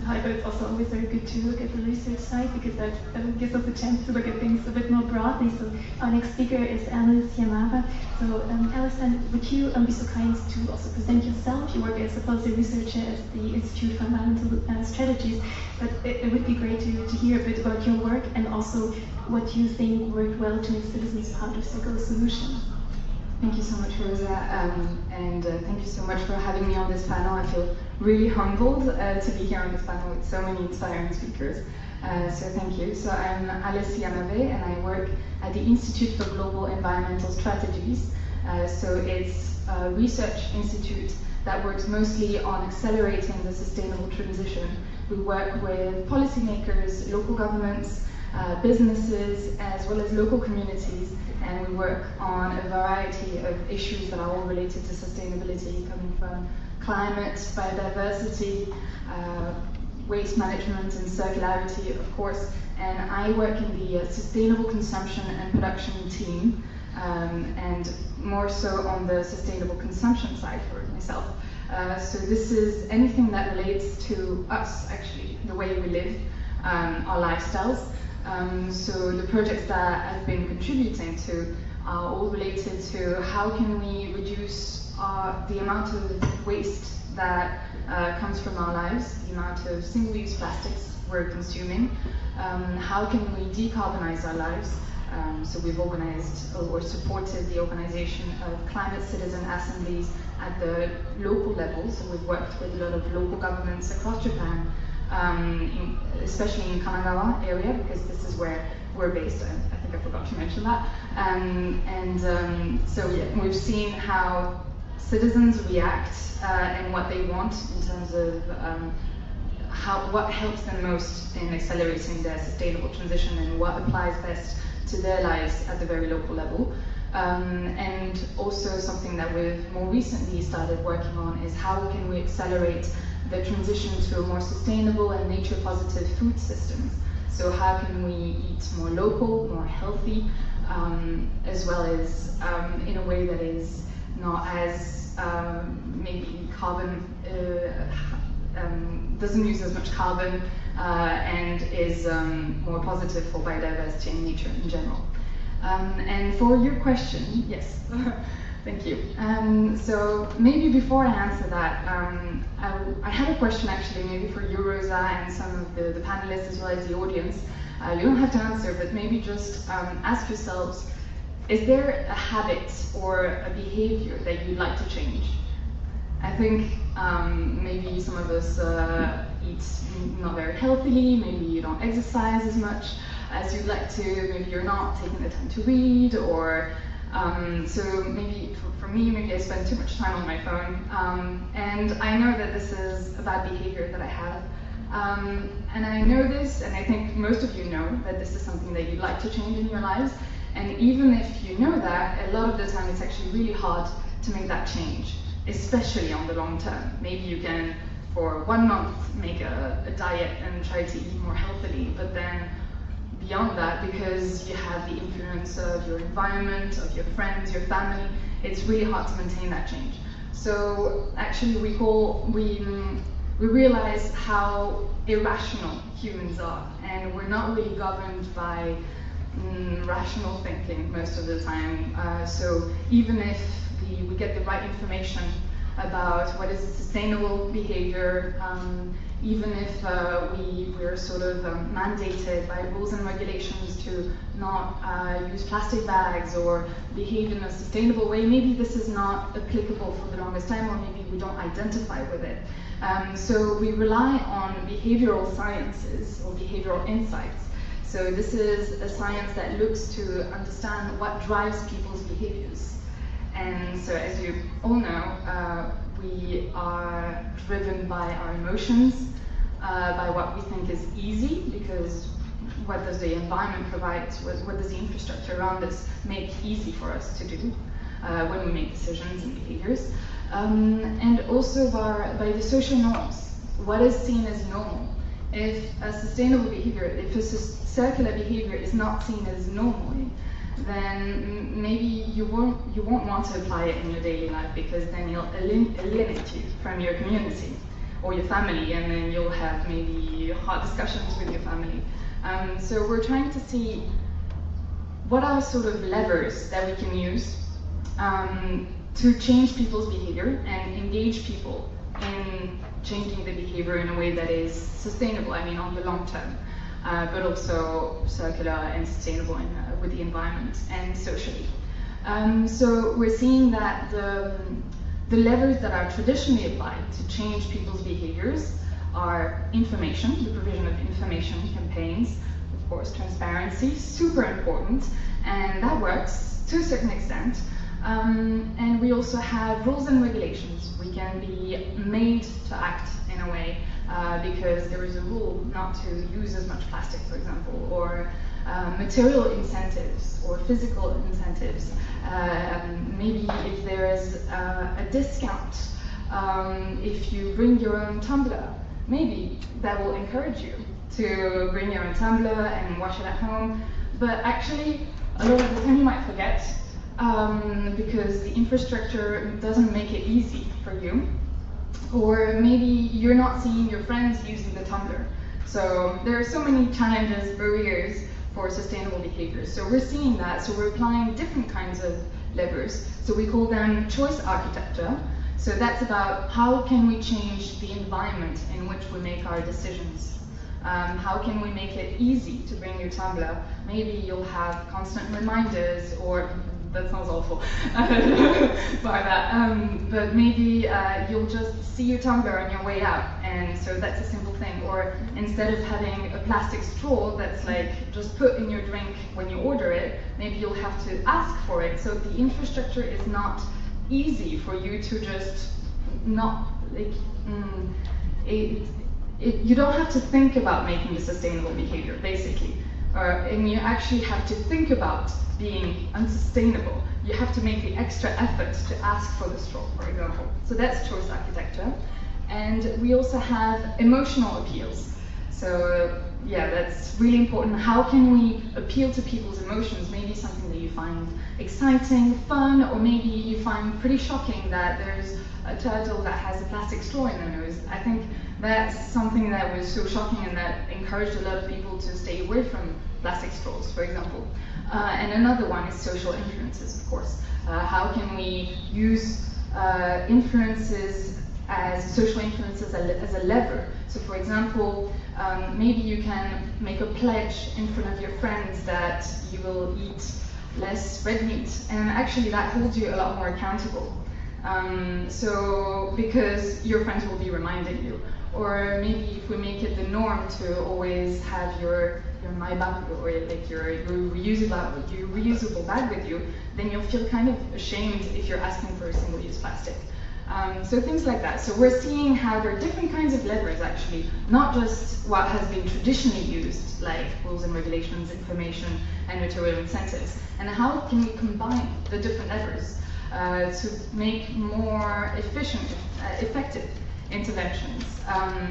However, it's also always very good to look at the research side because that gives us a chance to look at things a bit more broadly. So our next speaker is Alice Yamada. So Alice, would you be so kind to also present yourself? You work as a policy researcher at the Institute for Environmental Strategies, but it would be great to hear a bit about your work and also what you think worked well to make citizens part of circular solutions. Thank you so much, Rosa, and thank you so much for having me on this panel. I feel really humbled to be here on this panel with so many inspiring speakers. So thank you. So I'm Alice Yamave, and I work at the Institute for Global Environmental Strategies. So it's a research institute that works mostly on accelerating the sustainable transition. We work with policymakers, local governments, businesses, as well as local communities, and we work on a variety of issues that are all related to sustainability, coming from climate, biodiversity, waste management, and circularity, of course. And I work in the sustainable consumption and production team, and more so on the sustainable consumption side for myself. So this is anything that relates to us, actually, the way we live, our lifestyles. So the projects that I've been contributing to are all related to how can we reduce the amount of waste that comes from our lives, the amount of single-use plastics we're consuming, how can we decarbonize our lives. So we've organized or supported the organization of climate citizen assemblies at the local level. So we've worked with a lot of local governments across Japan, especially in Kanagawa area, because this is where we're based. I think I forgot to mention that. So yeah, we've seen how citizens react and what they want in terms of what helps them most in accelerating their sustainable transition and what applies best to their lives at the very local level. And also something that we've more recently started working on is how can we accelerate the transition to a more sustainable and nature-positive food systems. So how can we eat more local, more healthy, as well as in a way that is not as maybe carbon, doesn't use as much carbon, and is more positive for biodiversity and nature in general. And for your question, yes. Thank you. So maybe before I answer that, I have a question actually, maybe for you, Rosa, and some of the panelists as well as the audience. You don't have to answer, but maybe just ask yourselves, is there a habit or a behavior that you'd like to change? I think maybe some of us eat not very healthily, maybe you don't exercise as much as you'd like to, maybe you're not taking the time to read, or so maybe for me, maybe I spend too much time on my phone. And I know that this is a bad behavior that I have. And I know this, and I think most of you know that this is something that you'd like to change in your lives. And even if you know that, a lot of the time it's actually really hard to make that change, especially on the long term. Maybe you can, for 1 month, make a diet and try to eat more healthily, but then beyond that, because you have the influence of your environment, of your friends, your family, it's really hard to maintain that change. So actually we realize how irrational humans are, and we're not really governed by rational thinking most of the time. So even if we get the right information about what is a sustainable behavior, even if we're sort of mandated by rules and regulations to not use plastic bags or behave in a sustainable way, maybe this is not applicable for the longest time, or maybe we don't identify with it. So we rely on behavioral sciences or behavioral insights. So this is a science that looks to understand what drives people's behaviors. And so as you all know, we are driven by our emotions, by what we think is easy, because what does the environment provide, what does the infrastructure around us make easy for us to do when we make decisions and behaviors, and also by the social norms, what is seen as normal. If a sustainable behavior, if a circular behavior is not seen as normal, then maybe you won't want to apply it in your daily life, because then you'll alienate you from your community or your family, and then you'll have maybe hard discussions with your family. So we're trying to see what are sort of levers that we can use to change people's behavior and engage people in changing the behavior in a way that is sustainable, I mean on the long term, but also circular and sustainable with the environment and socially. So we're seeing that the levers that are traditionally applied to change people's behaviors are information, the provision of information campaigns, of course transparency, super important, and that works to a certain extent. And we also have rules and regulations. We can be made to act in a way because there is a rule not to use as much plastic, for example, or material incentives or physical incentives. Maybe if there is a discount, if you bring your own tumbler, maybe that will encourage you to bring your own tumbler and wash it at home. But actually, a lot of the time you might forget, because the infrastructure doesn't make it easy for you, or maybe you're not seeing your friends using the tumbler. So there are so many challenges, barriers for sustainable behaviors. So we're seeing that, so we're applying different kinds of levers. So we call them choice architecture. So that's about how can we change the environment in which we make our decisions. How can we make it easy to bring your tumbler? Maybe you'll have constant reminders, or that sounds awful, by that. But maybe you'll just see your tumbler on your way out, and so that's a simple thing. Or instead of having a plastic straw that's like just put in your drink when you order it, maybe you'll have to ask for it. So the infrastructure is not easy for you to just not like you don't have to think about making a sustainable behavior, basically. And you actually have to think about being unsustainable. You have to make the extra effort to ask for the straw, for example. So that's choice architecture. And we also have emotional appeals. So yeah, that's really important. How can we appeal to people's emotions? Maybe something that you find exciting, fun, or maybe you find pretty shocking that there's a turtle that has a plastic straw in their nose. I think that's something that was so shocking and that encouraged a lot of people to stay away from plastic straws, for example. And another one is social influences, of course. How can we use influences as social influences as a lever? So for example, maybe you can make a pledge in front of your friends that you will eat less red meat, and actually that holds you a lot more accountable. So because your friends will be reminding you. Or maybe if we make it the norm to always have your my bag or like your reusable bag with you, then you'll feel kind of ashamed if you're asking for a single-use plastic. So things like that. So we're seeing how there are different kinds of levers actually, not just what has been traditionally used, like rules and regulations, information, and material incentives, and how can we combine the different levers to make more effective interventions,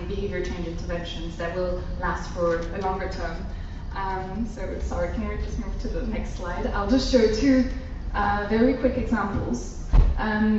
behavior change interventions that will last for a longer term. So sorry, can we just move to the next slide? I'll just show two very quick examples.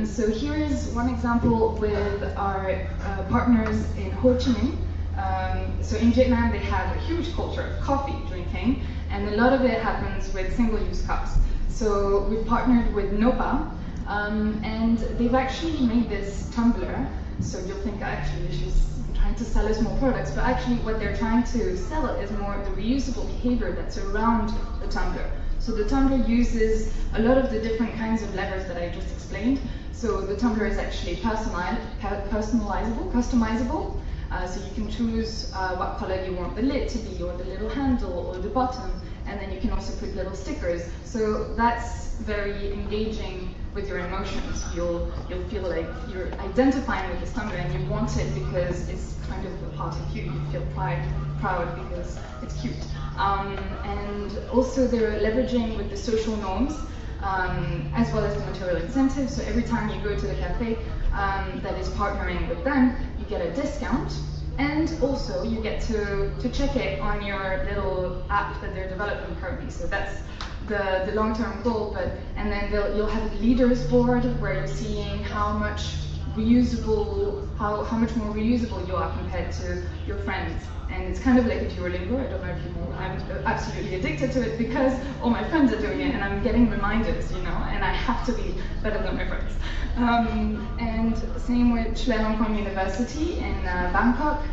So here is one example with our partners in Ho Chi Minh. So in Vietnam they have a huge culture of coffee drinking, and a lot of it happens with single-use cups. So we've partnered with Nopa, and they've actually made this tumbler. So you'll think actually she's trying to sell us more products, but actually what they're trying to sell is more the reusable behavior that's around the tumbler. So the tumbler uses a lot of the different kinds of levers that I just explained. So the tumbler is actually personalizable, customizable. So you can choose what color you want the lid to be, or the little handle, or the bottom, and then you can also put little stickers. So that's very engaging with your emotions. You'll feel like you're identifying with this tumbler, and you want it because it's kind of a part of you. You feel proud because it's cute. And also they're leveraging with the social norms, as well as the material incentives. So every time you go to the cafe that is partnering with them, you get a discount, and also you get to check it on your little app that they're developing currently. So that's the long-term goal. And then you'll have a leaders board where you're seeing how much much more reusable you are compared to your friends. And it's kind of like a Duolingo. I don't know if you know. I'm absolutely addicted to it because all my friends are doing it, and I'm getting reminders, and I have to be better than my friends. And same with Chulalongkorn University in Bangkok.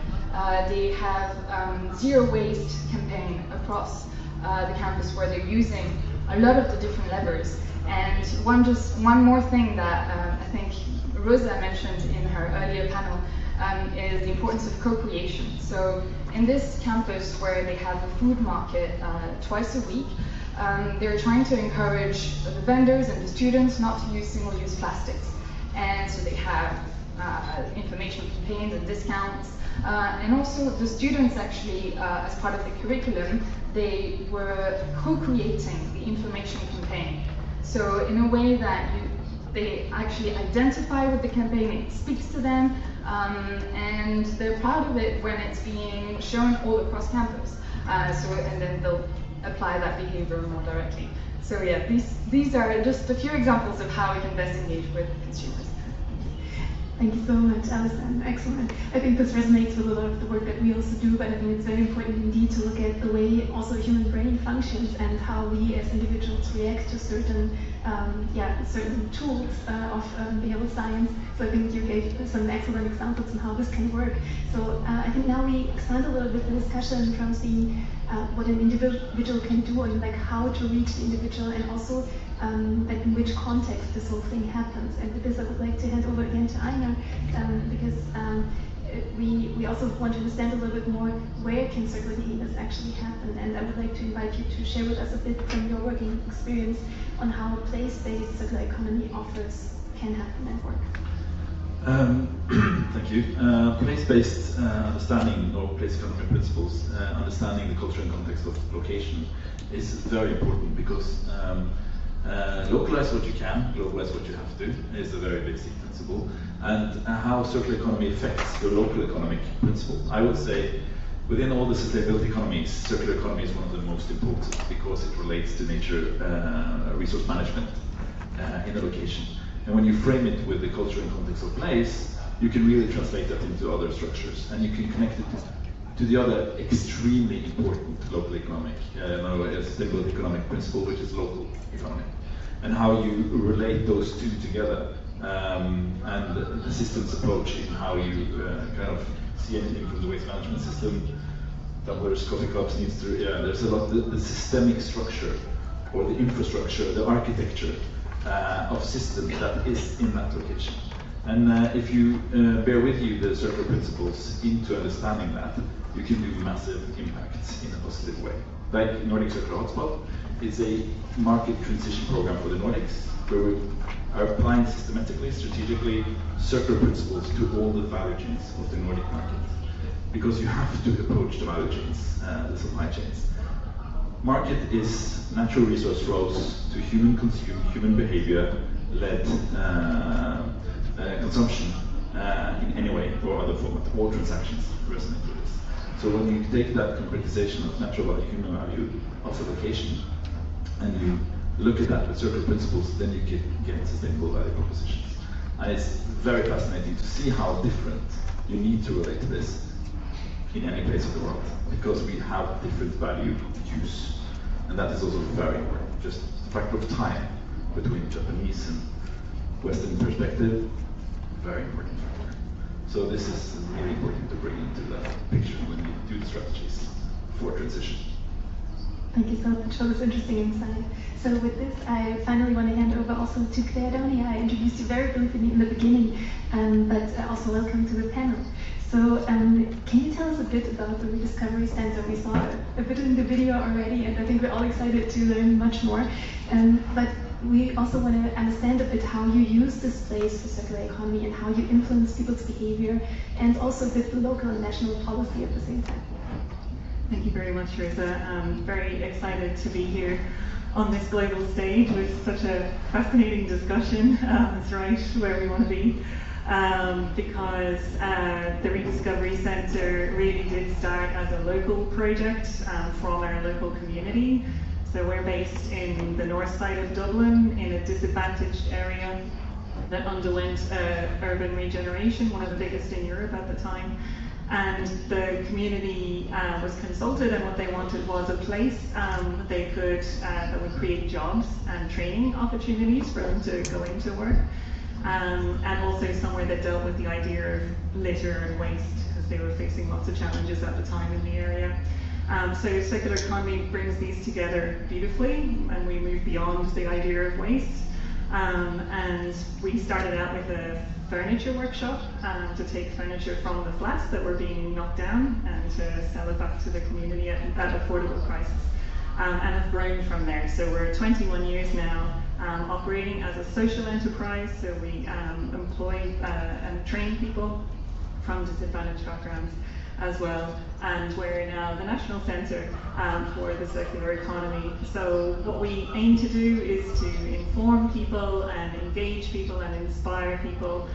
They have zero waste campaign across the campus where they're using a lot of the different levers. And one more thing that I think Rosa mentioned in her earlier panel is the importance of co-creation. So in this campus where they have a food market twice a week, they're trying to encourage the vendors and the students not to use single-use plastics. And so they have information campaigns and discounts. And also the students actually, as part of the curriculum, they were co-creating the information campaign. So in a way that they actually identify with the campaign, it speaks to them, and they're proud of it when it's being shown all across campus. And then they'll apply that behavior more directly. So yeah, these are just a few examples of how we can best engage with consumers. Thank you so much, Alison. Excellent. I think this resonates with a lot of the work that we also do, but I think it's very important indeed to look at the way also human brain functions and how we as individuals react to certain tools of behavioral science. So I think you gave some excellent examples on how this can work. So I think now we expand a little bit the discussion from seeing what an individual can do and like how to reach the individual, and also like in which context this whole thing happens. And with this, I would like to hand over again to Einar, because we also want to understand a little bit more where can circular behaviors actually happen. And I would like to invite you to share with us a bit from your working experience on how place-based circular economy offers can happen and work. Thank you. Place-based understanding or place economy principles, understanding the culture and context of location is very important, because localize what you can, globalize what you have to, is a very basic principle. And how circular economy affects your local economic principle. I would say within all the sustainability economies, circular economy is one of the most important, because it relates to nature resource management in a location. And when you frame it with the culture and context of place, you can really translate that into other structures, and you can connect it to the other extremely important local economic, sustainability economic principle, which is local economy, and how you relate those two together, and the systems approach in how you kind of see anything from the waste management system, tumblers, coffee cups needs to, there's a lot, the systemic structure, or the infrastructure, the architecture of system that is in that location. And if you bear with you the circular principles into understanding that, you can do massive impacts in a positive way. Like Nordic Circular Hotspot, it's a market transition program for the Nordics, where we are applying systematically, strategically, circular principles to all the value chains of the Nordic market. Because you have to approach the value chains, the supply chains. Market is natural resource flows to human consume, human behavior-led consumption in any way or other format. All transactions resonate with this. So when you take that concretization of natural value, human value of a location, and you look at that with circular principles, then you get sustainable value propositions. And it's very fascinating to see how different you need to relate to this in any place of the world, because we have different value use. And that is also very important. Just the factor of time between Japanese and Western perspective, very important factor. So this is really important to bring into the picture when you do the strategies for transition. Thank you so much for this interesting insight. So with this, I finally want to hand over also to Claire Downey. I introduced you very briefly in the beginning, but also welcome to the panel. So can you tell us a bit about the Rediscovery Center? We saw a bit in the video already, and I think we're all excited to learn much more. But we also want to understand a bit how you use this place for circular economy and how you influence people's behavior, and also with the local and national policy at the same time. Thank you very much, Rosa. I'm very excited to be here on this global stage with such a fascinating discussion. It's right where we want to be, because the Rediscovery Centre really did start as a local project from our local community. So we're based in the north side of Dublin, in a disadvantaged area that underwent urban regeneration, one of the biggest in Europe at the time. And the community was consulted, and what they wanted was a place they could that would create jobs and training opportunities for them to go into work, and also somewhere that dealt with the idea of litter and waste, because they were facing lots of challenges at the time in the area. So circular economy brings these together beautifully, and we move beyond the idea of waste. And we started out with a furniture workshop to take furniture from the flats that were being knocked down and to sell it back to the community at affordable prices, and have grown from there. So we're 21 years now operating as a social enterprise, so we employ and train people from disadvantaged backgrounds as well, and we're now the National Centre for the Circular Economy. So what we aim to do is to inform people and engage people and inspire people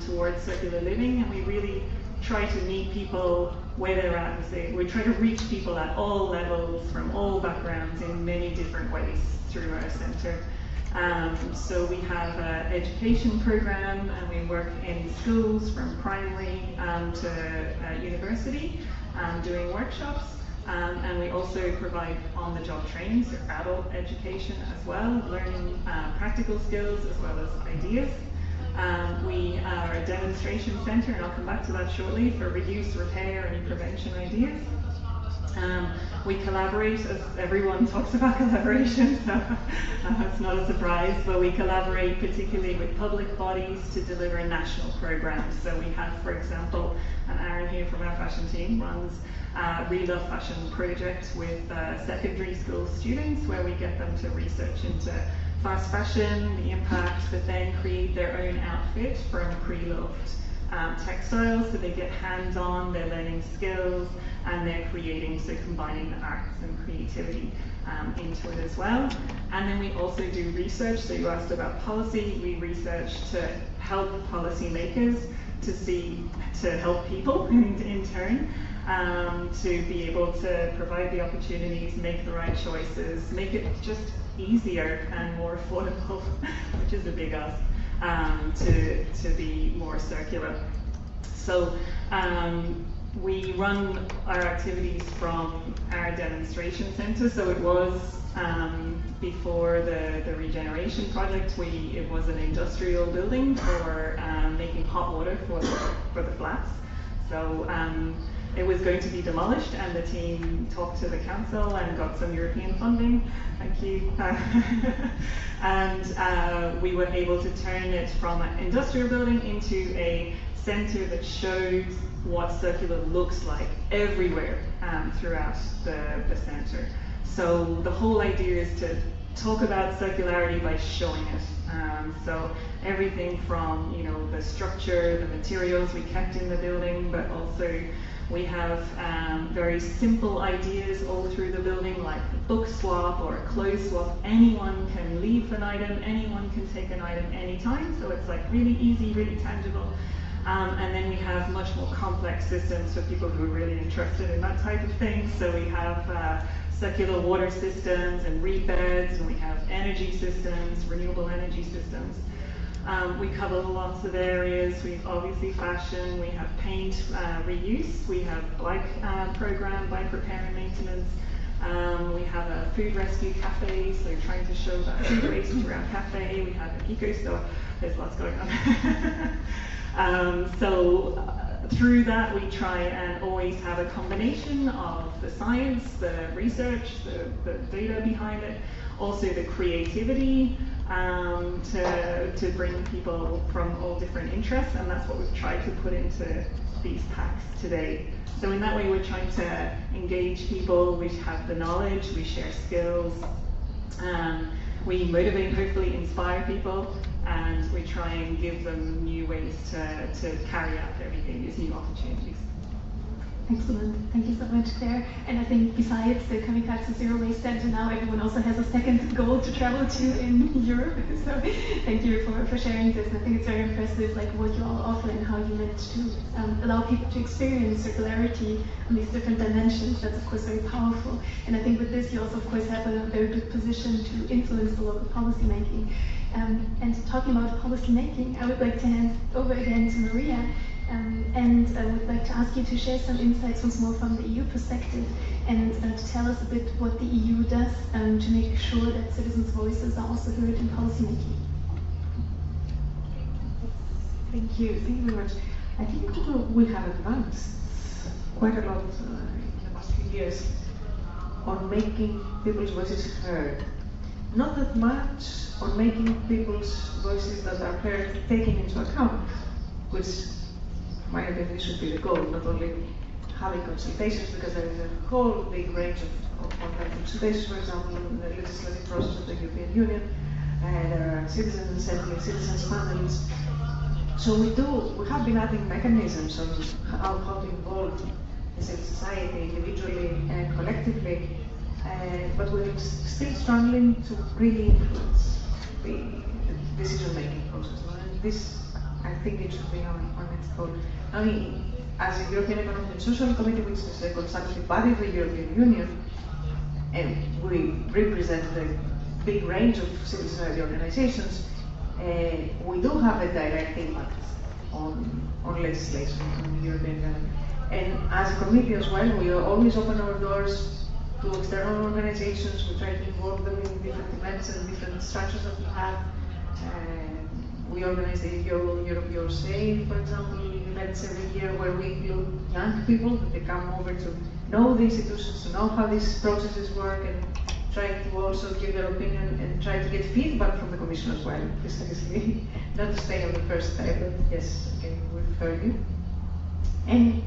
towards circular living, and we really try to meet people where they're at. We try to reach people at all levels, from all backgrounds, in many different ways through our centre. So we have an education program, and we work in schools from primary to university, doing workshops, and we also provide on-the-job training, so adult education as well, learning practical skills as well as ideas. We are a demonstration centre, and I'll come back to that shortly, for reduce, repair and prevention ideas. We collaborate, as everyone talks about collaboration, so it's not a surprise, but we collaborate particularly with public bodies to deliver national programs. So we have, for example, and Aaron here from our fashion team runs a Relove Fashion project with secondary school students, where we get them to research into fast fashion, the impact, but then create their own outfit from pre-loved textiles, so they get hands-on, they're learning skills, and they're creating, so combining the arts and creativity into it as well. And then we also do research, so you asked about policy, we research to help policymakers to help people in turn, to be able to provide the opportunities, make the right choices, make it just easier and more affordable, which is a big ask, to be more circular. So we run our activities from our demonstration centre. So it was before the regeneration project. It was an industrial building for making hot water for the flats. So it was going to be demolished, and the team talked to the council and got some European funding. Thank you. And we were able to turn it from an industrial building into a centre that shows what circular looks like everywhere throughout the centre. So the whole idea is to talk about circularity by showing it. So everything from, you know, the structure, the materials we kept in the building, but also we have very simple ideas all through the building, like a book swap or a clothes swap. Anyone can leave an item, anyone can take an item anytime, so it's like really easy, really tangible. And then we have much more complex systems for people who are really interested in that type of thing. So we have circular water systems and reed beds, and we have energy systems, renewable energy systems. We cover lots of areas. We've obviously fashion, we have paint reuse, we have bike program, bike repair and maintenance. We have a food rescue cafe, so trying to show that food waste through our cafe. We have an eco store. There's lots going on. So through that, we try and always have a combination of the science, the research, the data behind it, also the creativity, to bring people from all different interests, and that's what we've tried to put into these packs today. So in that way, we're trying to engage people, we have the knowledge, we share skills, we motivate, hopefully inspire people, and we try and give them new ways to carry out their behaviours, new opportunities. Excellent, thank you so much, Claire. And I think besides the Kamikaze Zero Waste Center, now everyone also has a second goal to travel to in Europe. So thank you for sharing this. And I think it's very impressive, like what you all offer and how you manage to allow people to experience circularity on these different dimensions. That's of course very powerful. And I think with this, you also of course have a very good position to influence the local policy making. And talking about policy making, I would like to hand over again to Maria. And I would like to ask you to share some insights once more from the EU perspective, and to tell us a bit what the EU does to make sure that citizens' voices are also heard in policy making. Thank you very much. I think we have advanced quite a lot in the past few years on making people's voices heard. Not that much on making people's voices that are heard taken into account, which in my opinion should be the goal, not only having consultations, because there is a whole big range of online consultations, for example, in the legislative process of the European Union, and there are citizen assembly, citizens panels. So we have been adding mechanisms on how to involve the civil society individually and collectively, but we're still struggling to really influence the decision-making process. And this, I think it should be our next goal. I mean, as a European Economic and Social Committee, which is a consultative body of the European Union, and we represent a big range of civil society organizations, we do have a direct impact on legislation on the European level. And as a committee as well, we always open our doors to external organizations. We try to involve them in different events and different structures that we have. We organize the Europe USA, for example, events every year where we include young people, that they come over to know the institutions, to know how these processes work, and try to also give their opinion and try to get feedback from the Commission as well, precisely. Not to stay on the first step, but yes, okay, we've heard you. And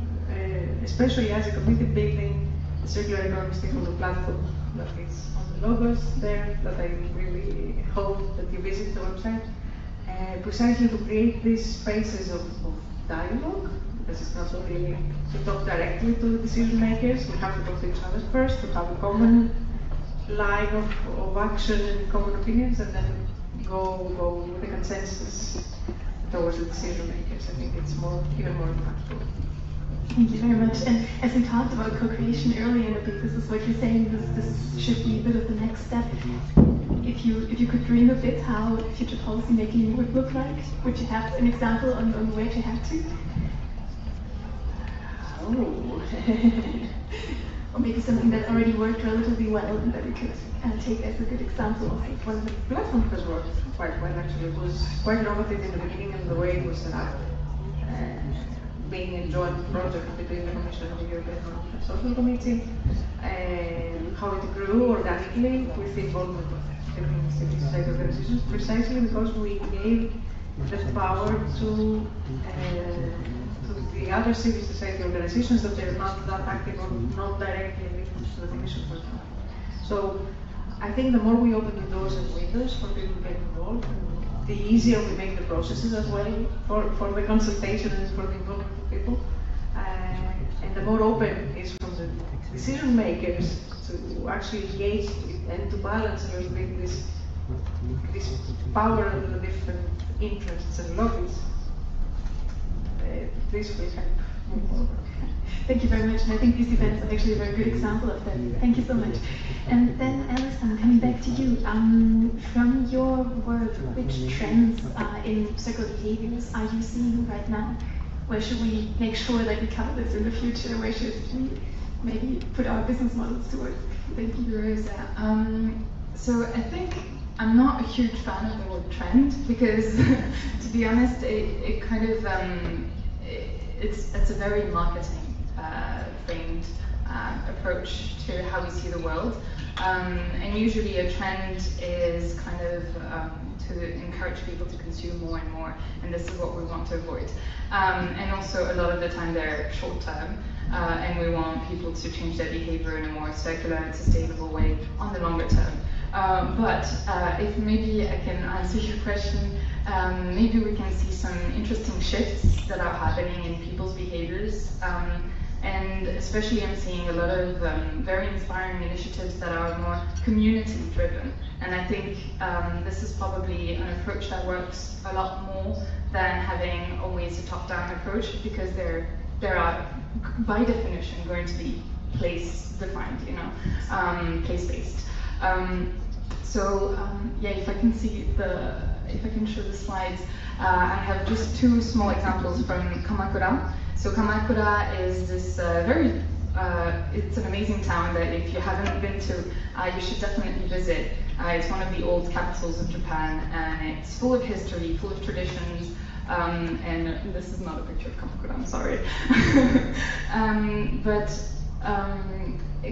especially as a committee building the circular economy stakeholder platform that is on the logos there, that I really hope that you visit the website. Precisely to create these spaces of dialogue, because it's not only to talk directly to decision makers, we have to talk to each other first, to have a common line of action and common opinions, and then go with a consensus towards the decision makers. I think it's even more impactful. Thank you very much. And as we talked about co-creation earlier, and I think this is what you're saying, this should be a bit of the next step. If you could dream a bit how future policy making would look like, would you have an example on where to head to? Oh. Or maybe something that already worked relatively well and that we could take as a good example of it. Well, the platform has worked quite well actually. It was quite innovative in the beginning and the way it was set up. Being a joint project between the Commission and the European Economic and Social Committee, and how it grew organically with the involvement of different civil society organizations, precisely because we gave the power to the other civil society organizations that they're not that active or not directly linked to the Commission, for example. So I think the more we open the doors and windows for people to get involved, the easier we make the processes as well for the consultation and for the involvement of people. And the more open is from the decision makers to actually engage and to balance a little bit this power of the different interests and lobbies. This will help move forward. Thank you very much, and I think these events are actually a very good example of that. Thank you so much. And then, Alison, coming back to you, from your work, which trends in circular behaviors are you seeing right now? Where should we make sure that we cover this in the future? Where should we maybe put our business models towards? Thank you, Rosa. So I think I'm not a huge fan of the word trend because, to be honest, it kind of it's a very marketing framed approach to how we see the world. And usually a trend is kind of to encourage people to consume more and more, and this is what we want to avoid. And also a lot of the time they're short term, and we want people to change their behavior in a more circular and sustainable way on the longer term. But if maybe I can answer your question, maybe we can see some interesting shifts that are happening in people's behaviors. And especially I'm seeing a lot of very inspiring initiatives that are more community driven. And I think this is probably an approach that works a lot more than having always a top-down approach, because there are, by definition, going to be place-defined, you know, place-based. Yeah, if I can show the slides, I have just two small examples from Kamakura. So Kamakura is this it's an amazing town that if you haven't been to, you should definitely visit. It's one of the old capitals of Japan, and it's full of history, full of traditions. And this is not a picture of Kamakura, I'm sorry.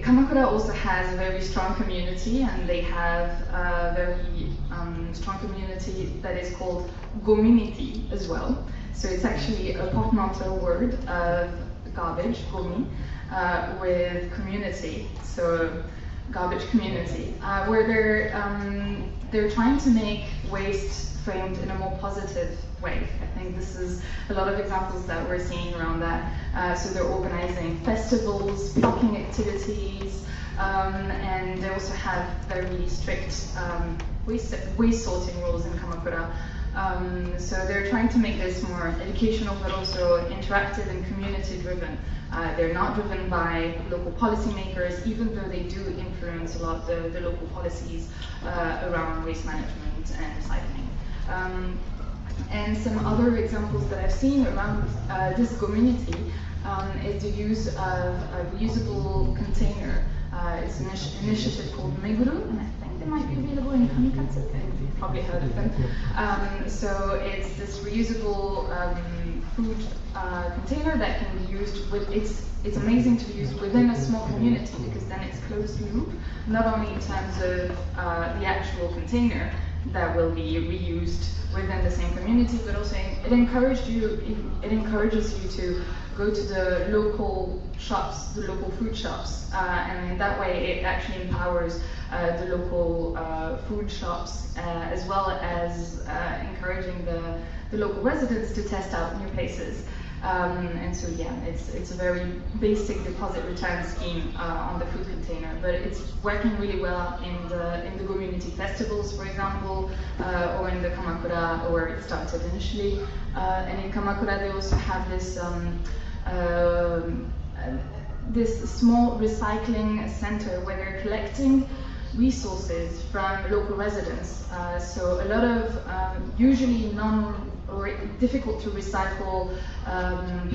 Kamakura also has a very strong community, and they have a very strong community that is called gominity as well. So it's actually a portmanteau word of garbage, gomi, with community, so garbage community, where they're trying to make waste framed in a more positive way. I think this is a lot of examples that we're seeing around that. So they're organizing festivals, plucking activities, and they also have very strict waste sorting rules in Kamakura. So they're trying to make this more educational, but also interactive and community driven. They're not driven by local policymakers, even though they do influence a lot the local policies around waste management and recycling. And some other examples that I've seen around this community is the use of a reusable container. It's an initiative called Meguru, and I think they might be available in Kamikatsu. You've probably heard of them. So it's this reusable food container that can be used with, it's amazing to use within a small community, because then it's closed loop, not only in terms of the actual container that will be reused within the same community, but also it encourages you to go to the local shops, the local food shops, and in that way it actually empowers the local food shops, as well as encouraging the local residents to test out new places. And so yeah, it's a very basic deposit return scheme on the food container, but it's working really well in the community festivals, for example, or in the Kamakura where it started initially. And in Kamakura they also have this this small recycling center where they're collecting resources from local residents. So a lot of usually or difficult to recycle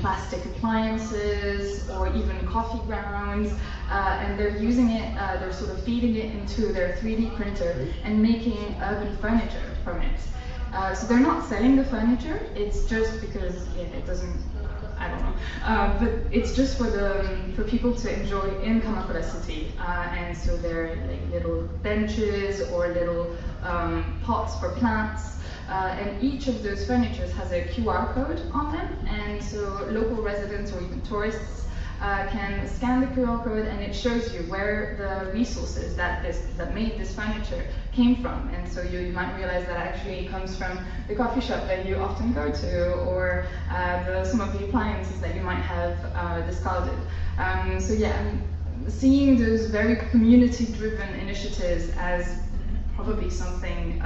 plastic appliances or even coffee grounds, and they're using it, they're sort of feeding it into their 3D printer and making urban furniture from it. So they're not selling the furniture, it's just because it doesn't, I don't know, but it's just for people to enjoy in Kamakura city, and so they're like little benches or little pots for plants. And each of those furnitures has a QR code on them, and so local residents or even tourists can scan the QR code, and it shows you where the resources that made this furniture came from. And so you might realize that actually it comes from the coffee shop that you often go to, or some of the appliances that you might have discarded. So yeah, I'm seeing those very community-driven initiatives as probably something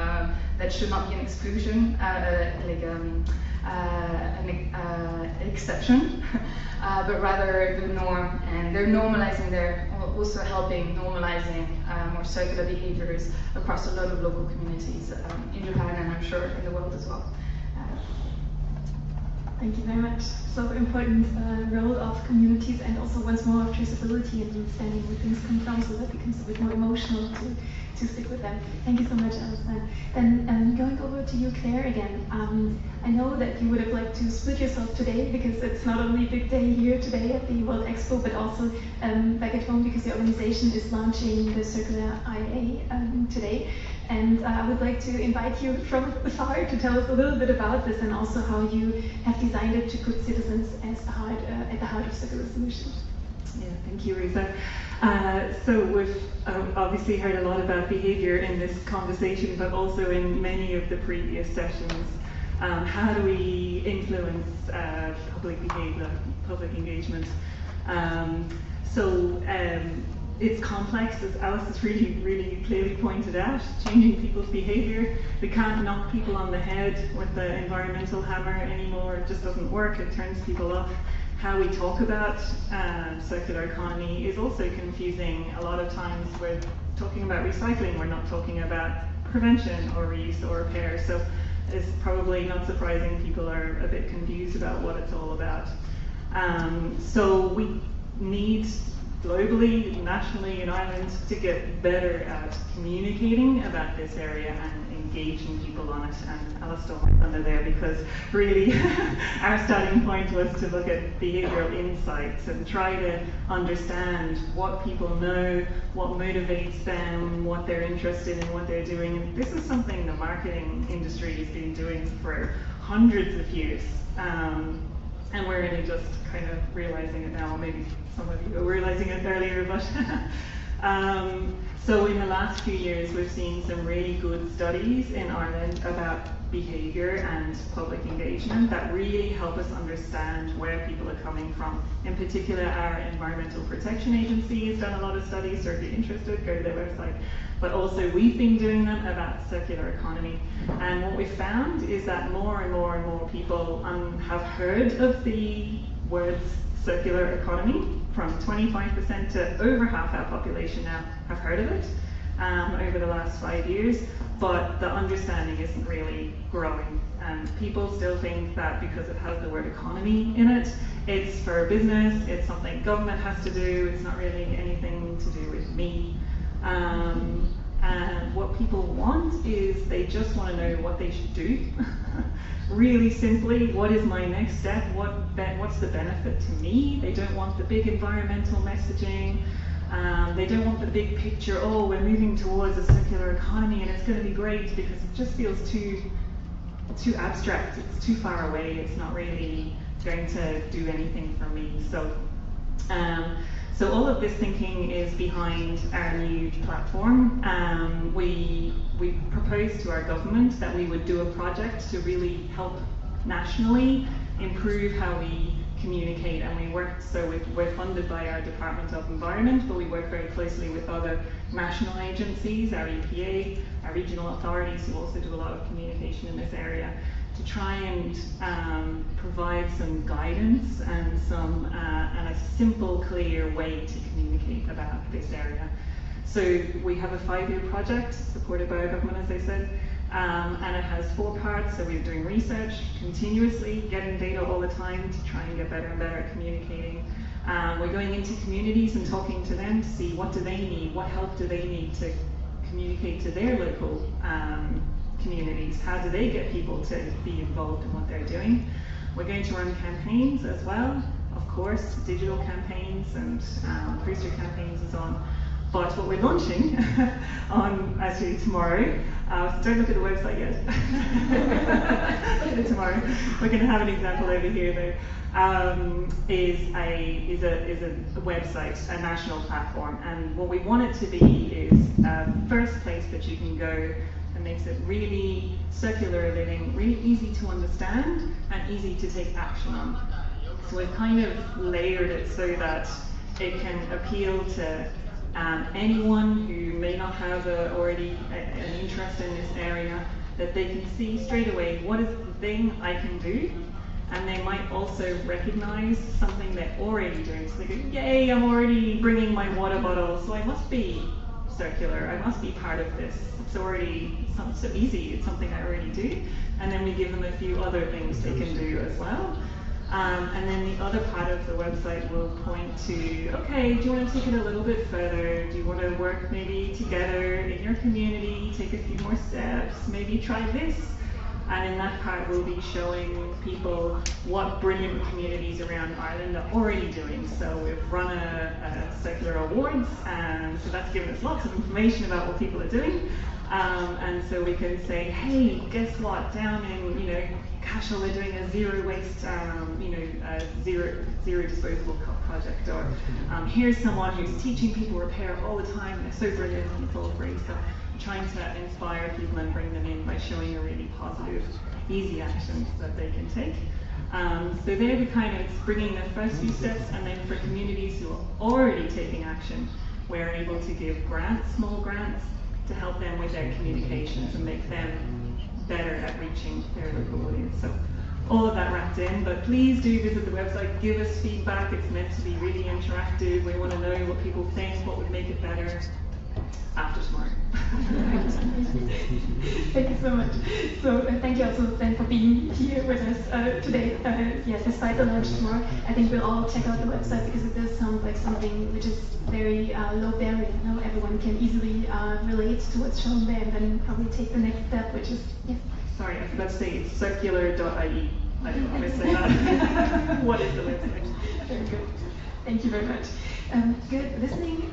that should not be an exclusion, like an exception, but rather the norm. And they're normalizing, they're also helping normalizing more circular behaviors across a lot of local communities in Japan, and I'm sure in the world as well. Thank you very much. So important role of communities and also once more of traceability and understanding where things come from, so that becomes a bit more emotional to stick with them. Thank you so much, Alistair. Then going over to you, Claire, again. I know that you would have liked to split yourself today because it's not only a big day here today at the World Expo, but also back at home because the organization is launching the Circular IA today. And I would like to invite you from afar to tell us a little bit about this and also how you have designed it to put citizens as at the heart of circular solutions. Yeah, thank you, Risa. So we've obviously heard a lot about behaviour in this conversation, but also in many of the previous sessions. How do we influence public behaviour, public engagement? It's complex, as Alice has really clearly pointed out, changing people's behaviour. We can't knock people on the head with the environmental hammer anymore. It just doesn't work. It turns people off. How we talk about circular economy is also confusing. A lot of times we're talking about recycling, we're not talking about prevention or reuse or repair. So it's probably not surprising people are a bit confused about what it's all about. So we need globally, nationally in Ireland, to get better at communicating about this area and engaging people on it. And Alice stole my thunder there because really our starting point was to look at behavioural insights and try to understand what people know, what motivates them, what they're interested in, what they're doing. And this is something the marketing industry has been doing for hundreds of years. And we're only just kind of realizing it now. Maybe some of you were realizing it earlier, but so in the last few years we've seen some really good studies in Ireland about behaviour and public engagement that really help us understand where people are coming from. In particular, our Environmental Protection Agency has done a lot of studies, so if you're interested, go to their website. But also we've been doing them about circular economy. And what we found is that more and more people have heard of the words circular economy. From 25% to over half our population now have heard of it over the last 5 years, but the understanding isn't really growing. And people still think that because it has the word economy in it, it's for business, it's something government has to do, it's not really anything to do with me. And what people want is they just want to know what they should do. Really simply, what is my next step? What's the benefit to me? They don't want the big environmental messaging. They don't want the big picture, oh, we're moving towards a circular economy and it's going to be great, because it just feels too abstract. It's too far away. It's not really going to do anything for me. So all of this thinking is behind our new platform. We proposed to our government that we would do a project to really help nationally improve how we communicate, and we worked, so we're funded by our Department of Environment, but we work very closely with other national agencies, our EPA, our regional authorities who also do a lot of communication in this area, to try and provide some guidance and a simple, clear way to communicate about this area. So we have a 5-year project supported by our government, as I said, and it has 4 parts. So we're doing research continuously, getting data all the time to try and get better and better at communicating. We're going into communities and talking to them to see what do they need, what help do they need to communicate to their local communities, how do they get people to be involved in what they're doing. We're going to run campaigns as well, of course, digital campaigns and poster campaigns and so on. But what we're launching on actually tomorrow, don't look at the website yet. Look at it tomorrow. We're going to have an example over here though. Is a website, a national platform, and what we want it to be is a first place that you can go that makes it really circular living, really easy to understand and easy to take action on. So we've kind of layered it so that it can appeal to anyone who may not have already an interest in this area, that they can see straight away what is the thing I can do, and they might also recognize something they're already doing. So they go, yay, I'm already bringing my water bottle, so I must be circular, I must be part of this. It's already so easy, it's something I already do. And then we give them a few other things they can do as well. And then the other part of the website will point to, okay, do you want to take it a little bit further? Do you want to work maybe together in your community, take a few more steps, maybe try this? And in that part, we'll be showing people what brilliant communities around Ireland are already doing. So we've run a circular awards, and so that's given us lots of information about what people are doing. And so we can say, hey, guess what? Down in Cashel, we're doing a zero waste, zero disposable cup project. Or here's someone who's teaching people repair all the time. They're so brilliant, and it's all free. So trying to inspire people and bring them in by showing a really positive, easy actions that they can take. So they're the kind of bringing the first few steps, and then for communities who are already taking action, we're able to give grants, small grants, to help them with their communications and make them better at reaching their local audience. So all of that wrapped in, but please do visit the website, give us feedback. It's meant to be really interactive. We want to know what people think, what would make it better after tomorrow. Thank you so much. So thank you also then for being here with us today. Yes, despite the launch tomorrow, I think we'll all check out the website because it does sound like something which is very low barrier. Everyone can easily relate to what's shown there, and then probably take the next step, which is yes. Sorry, I forgot to say it's circular.ie. I didn't want to say that. What is the website? Very good. Thank you very much. Good. Listening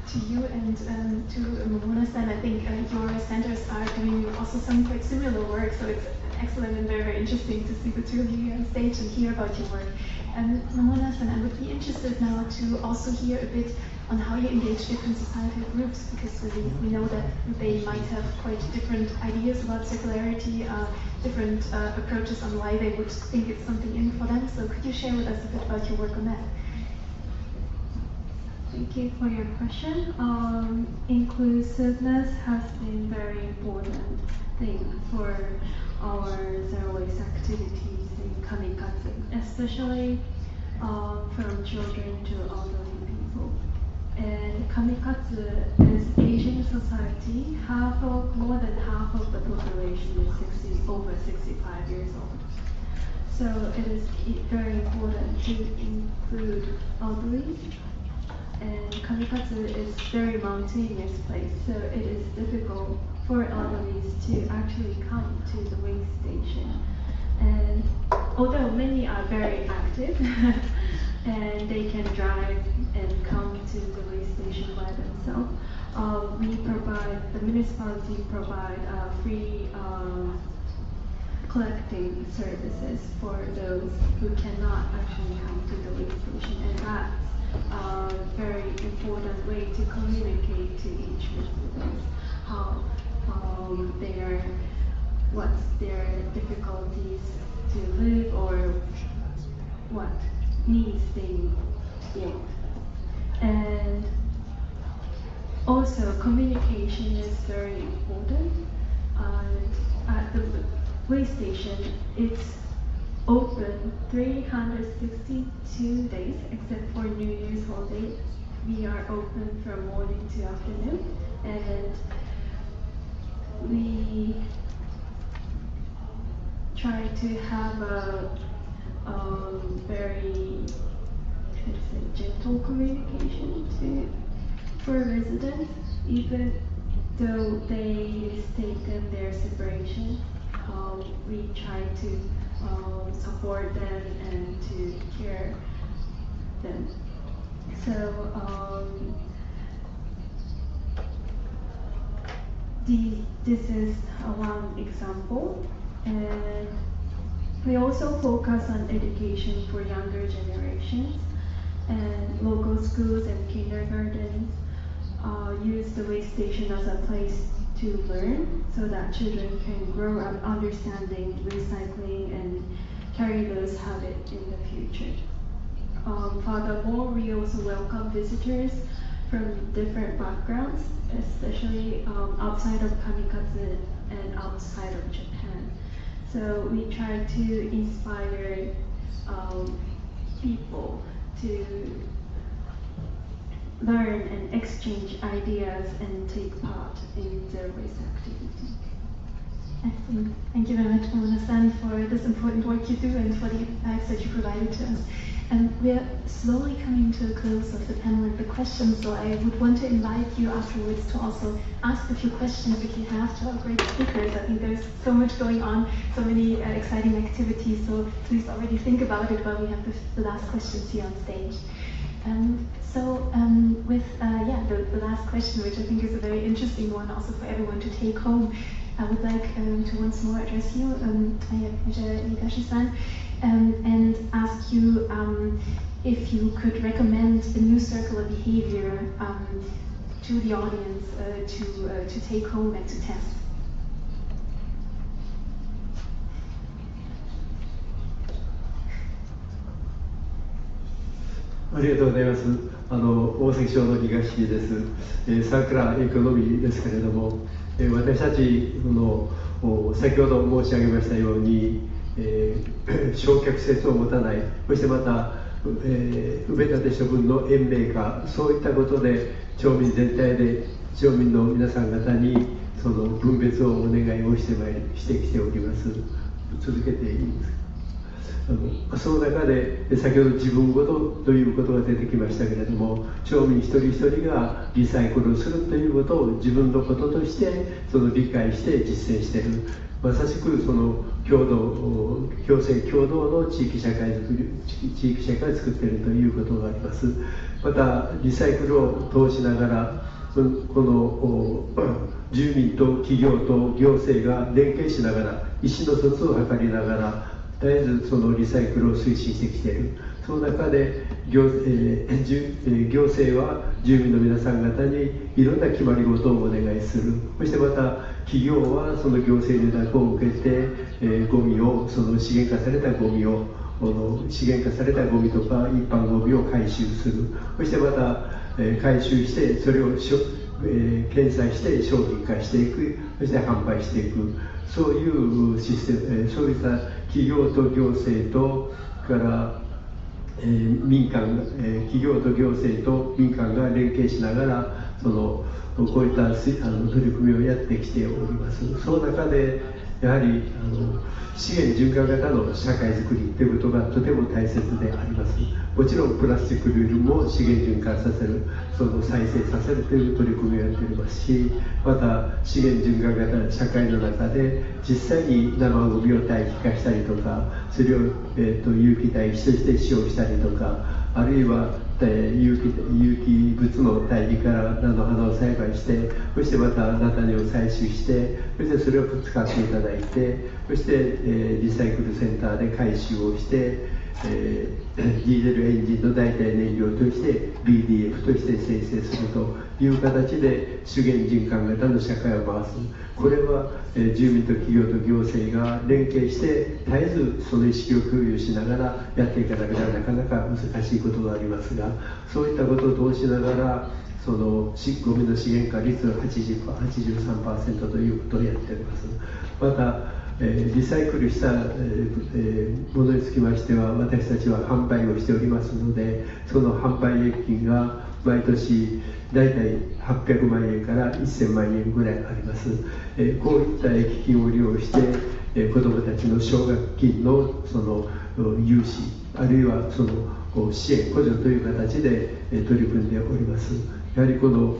to you and to Momona-san, I think your centers are doing also some quite similar work, so it's excellent and very, very interesting to see the two of you here on stage and hear about your work. Momona-san, I would be interested now to also hear a bit on how you engage different societal groups, because we know that they might have quite different ideas about circularity, different approaches on why they would think it's something in for them. So could you share with us a bit about your work on that? Thank you for your question. Inclusiveness has been very important thing for our zero waste activities in Kamikatsu, especially from children to elderly people. And Kamikatsu is Asian society. More than half of the population is over 65 years old. So it is very important to include elderly. And Kamikatsu is a very mountainous place, so it is difficult for elderly to actually come to the waste station. And although many are very active and they can drive and come to the waste station by themselves, the municipality provide free collecting services for those who cannot actually come to the waste station, and that's a very important way to communicate to each resident how what's their difficulties to live or what needs they want. And also communication is very important. And at the waste station, it's open 362 days, except for New Year's holiday. We are open from morning to afternoon, and we try to have a very gentle communication for residents, even though they mistaken their separation. We try to support them and to care them. So this is one example, and we also focus on education for younger generations, and local schools and kindergartens use the waste station as a place to learn, so that children can grow up understanding recycling and carry those habits in the future. Furthermore, we also welcome visitors from different backgrounds, especially outside of Kamikatsu and outside of Japan. So we try to inspire people to learn and exchange ideas and take part in zero waste activity. Excellent. Thank you very much, Momona-san, for this important work you do and for the advice that you provided to us. And we're slowly coming to a close of the panel and the questions, so I would want to invite you afterwards to also ask a few questions if you have to our great speakers. I think there's so much going on, so many exciting activities, so please already think about it while we have the last questions here on stage. With the last question, which I think is a very interesting one also for everyone to take home, I would like to once more address you, Higashi-san, and ask you if you could recommend the new circular behavior to the audience to take home and to test. ありがとうございます。大崎町の東です。サークラーエコノミーですけれども、私たちの先ほど申し上げましたように、焼却施設を持たない、そしてまた、埋め立て処分の延命化、そういったことで町民全体で町民の皆さん方にその分別をお願いをしてきております。続けていいですか。その中で先ほど自分ごとということが出てきましたけれども、町民一人一人がリサイクルをするということを自分のこととしてその理解して実践している、まさしくその共生共同の地域社会を作っているということがあります。またリサイクルを通しながらこの住民と企業と行政が連携しながら意思の疎通を図りながら絶えずそのリサイクルを推進してきている。その中で行政は住民の皆さん方にいろんな決まり事をお願いする。そしてまた企業はその行政の委託を受けて、ゴミをその資源化されたゴミを資源化されたゴミとか一般ゴミを回収する。そしてまた、回収してそれを検査して商品化していく。そして販売していく。そういうシステム、そういった企業と行政とから民間、企業と行政と民間が連携しながらこういった取り組みをやってきております。その中でやはり資源循環型の社会づくりということがとても大切であります。もちろんプラスチック類も資源循環させる、再生させるという取り組みをやっておりますし、また資源循環型社会の中で実際に生ゴミを堆肥化したりとか、それを、有機堆肥として使用したりとか、あるいは有機物の堆肥から菜の花を栽培して、そしてまた菜種を採取して、そしてそれを使っていただいて、そして、リサイクルセンターで回収をして、ディーゼルエンジンの代替燃料として BDF として生成するという形で資源循環型の社会を回す。これは、住民と企業と行政が連携して絶えずその意識を共有しながらやっていかなければなかなか難しいことがありますが、そういったことを通しながらそのゴミの資源化率を 83% ということをやっております。またリサイクルしたものにつきましては私たちは販売をしておりますので、その販売益金が毎年だいたい800万円から1000万円ぐらいあります。こういった益金を利用して子どもたちの奨学金の融資、あるいはその支援補助という形で取り組んでおります。やはりこの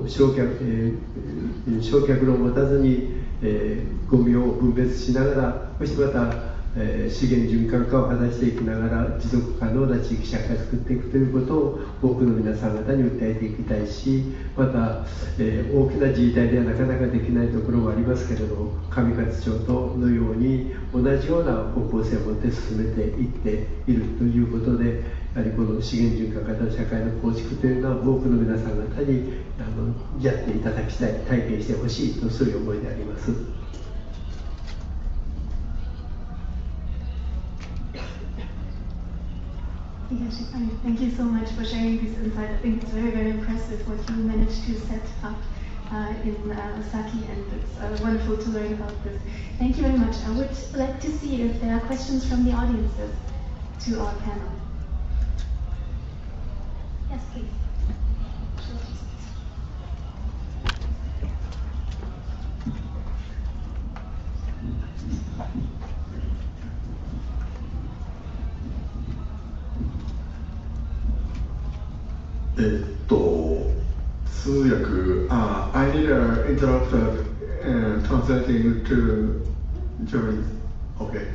焼却炉を持たずにゴミを分別しながら、そしてまた資源循環化を果たしていきながら持続可能な地域社会を作っていくということを多くの皆さん方に訴えていきたいし、また、大きな自治体ではなかなかできないところもありますけれども、上勝町のように同じような方向性を持って進めていっているということで、やはりこの資源循環型社会の構築というのは多くの皆さん方にやっていただきたい、体験してほしいとそういう思いであります。Thank you so much for sharing this insight. I think it's very, very impressive what you managed to set up in Osaki, and it's wonderful to learn about this. Thank you very much. I would like to see if there are questions from the audiences to our panel. Yes, please. 通訳、I need an interpreter translating to German. Okay.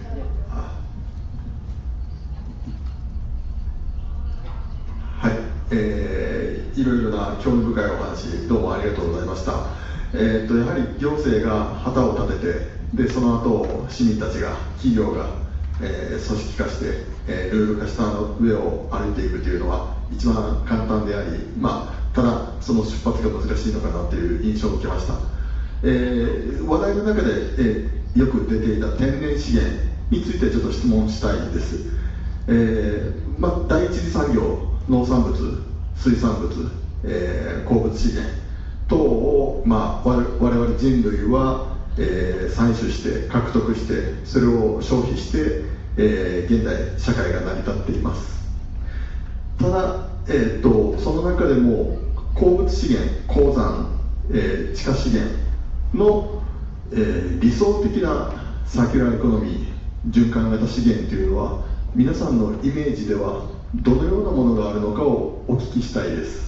はい、いろいろな興味深いお話、どうもありがとうございました。やはり行政が旗を立てて、でその後市民たちが、企業が、組織化して、ルール化した上を歩いていくというのは一番簡単であり、ただその出発が難しいのかなという印象を受けました。話題の中で、よく出ていた天然資源についてちょっと質問したいです。第一次産業、農産物、水産物、鉱物資源等を、我々人類は、採取して獲得して、それを消費して、現代社会が成り立っています。ただ、その中でも鉱物資源、鉱山、地下資源の、理想的なサーキュラーエコノミー、循環型資源というのは、皆さんのイメージではどのようなものがあるのかをお聞きしたいです。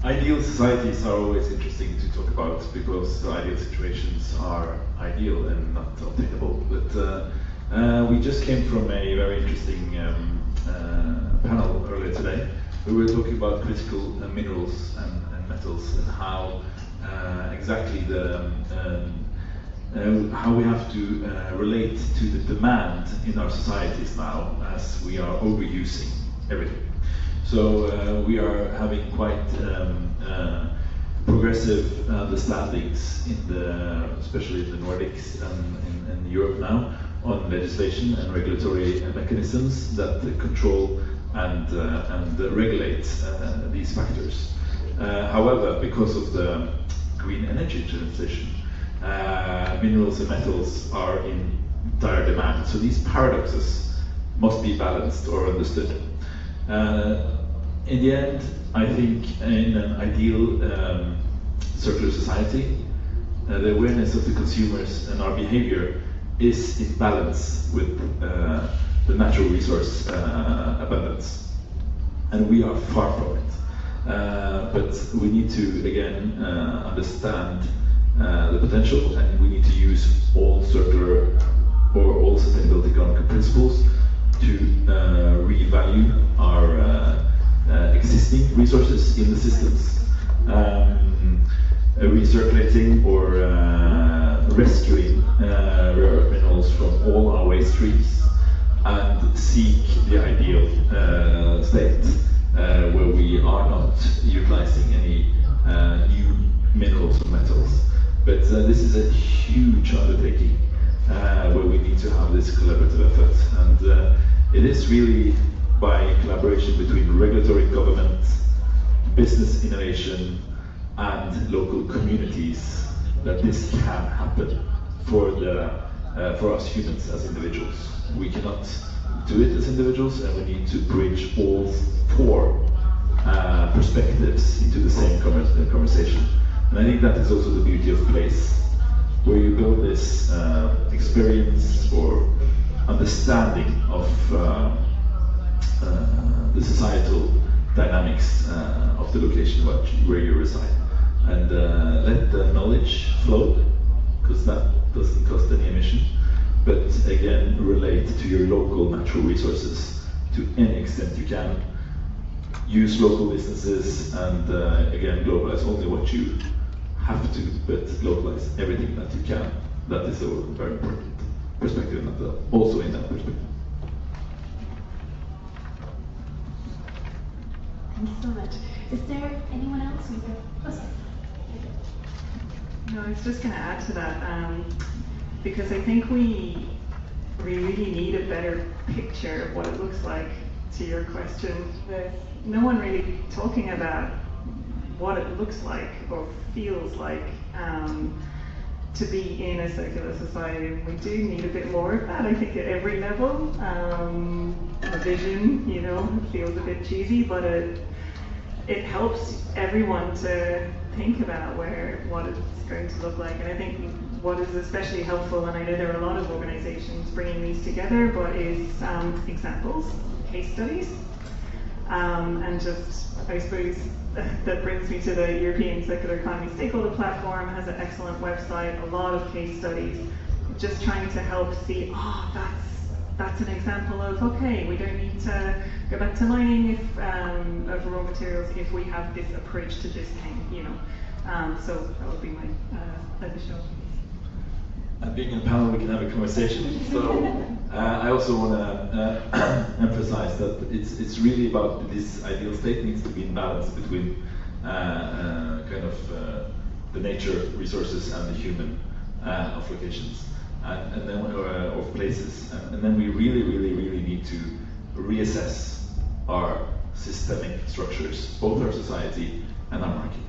Ideal societies are always interesting to talk about because ideal situations are ideal and not obtainable. But we just came from a very interesting panel earlier today. We were talking about critical minerals and metals and how exactly how we have to relate to the demand in our societies now as we are overusing everything. So we are having quite progressive understandings especially in the Nordics and in Europe now, on legislation and regulatory mechanisms that control and regulate these factors. However, because of the green energy transition, minerals and metals are in dire demand. So these paradoxes must be balanced or understood. In the end, I think in an ideal circular society, the awareness of the consumers and our behavior is in balance with the natural resource abundance. And we are far from it. But we need to, again, understand the potential, and we need to use all circular or all sustainability economic principles to revalue our existing resources in the systems, recirculating or rescuing rare earth minerals from all our waste streams, and seek the ideal state where we are not utilizing any new minerals or metals. But this is a huge undertaking where we need to have this collaborative effort, and it is really by collaboration between regulatory government, business innovation, and local communities that this can happen for us humans as individuals. We cannot do it as individuals, and we need to bridge all four perspectives into the same conversation. And I think that is also the beauty of place, where you build this experience or understanding of the societal dynamics of the location where you reside, and let the knowledge flow, because that doesn't cost any emission, but again relate to your local natural resources to any extent you can. Use local businesses, and again globalize only what you have to, but globalize everything that you can. That is a very important perspective, and also in that perspective. Thank you so much. Is there anyone else with a... Oh, sorry. No, I was just going to add to that, because I think we really need a better picture of what it looks like, to your question. There's no one really talking about what it looks like or feels like to be in a circular society. We do need a bit more of that, I think, at every level. A vision, you know, feels a bit cheesy, but it helps everyone to think about what it's going to look like. And I think what is especially helpful, and I know there are a lot of organizations bringing these together, but is examples, case studies. And just, I suppose, that brings me to the European Circular Economy Stakeholder Platform. Has an excellent website, a lot of case studies, just trying to help see, that's an example of, okay, we don't need to go back to mining of raw materials if we have this approach to this thing, you know. So that would be my additional piece. Being in a panel, we can have a conversation. So I also want to emphasize that it's really about this ideal state needs to be in balance between the nature resources and the human of locations and then of places, and then we really need to reassess our systemic structures, both our society and our market,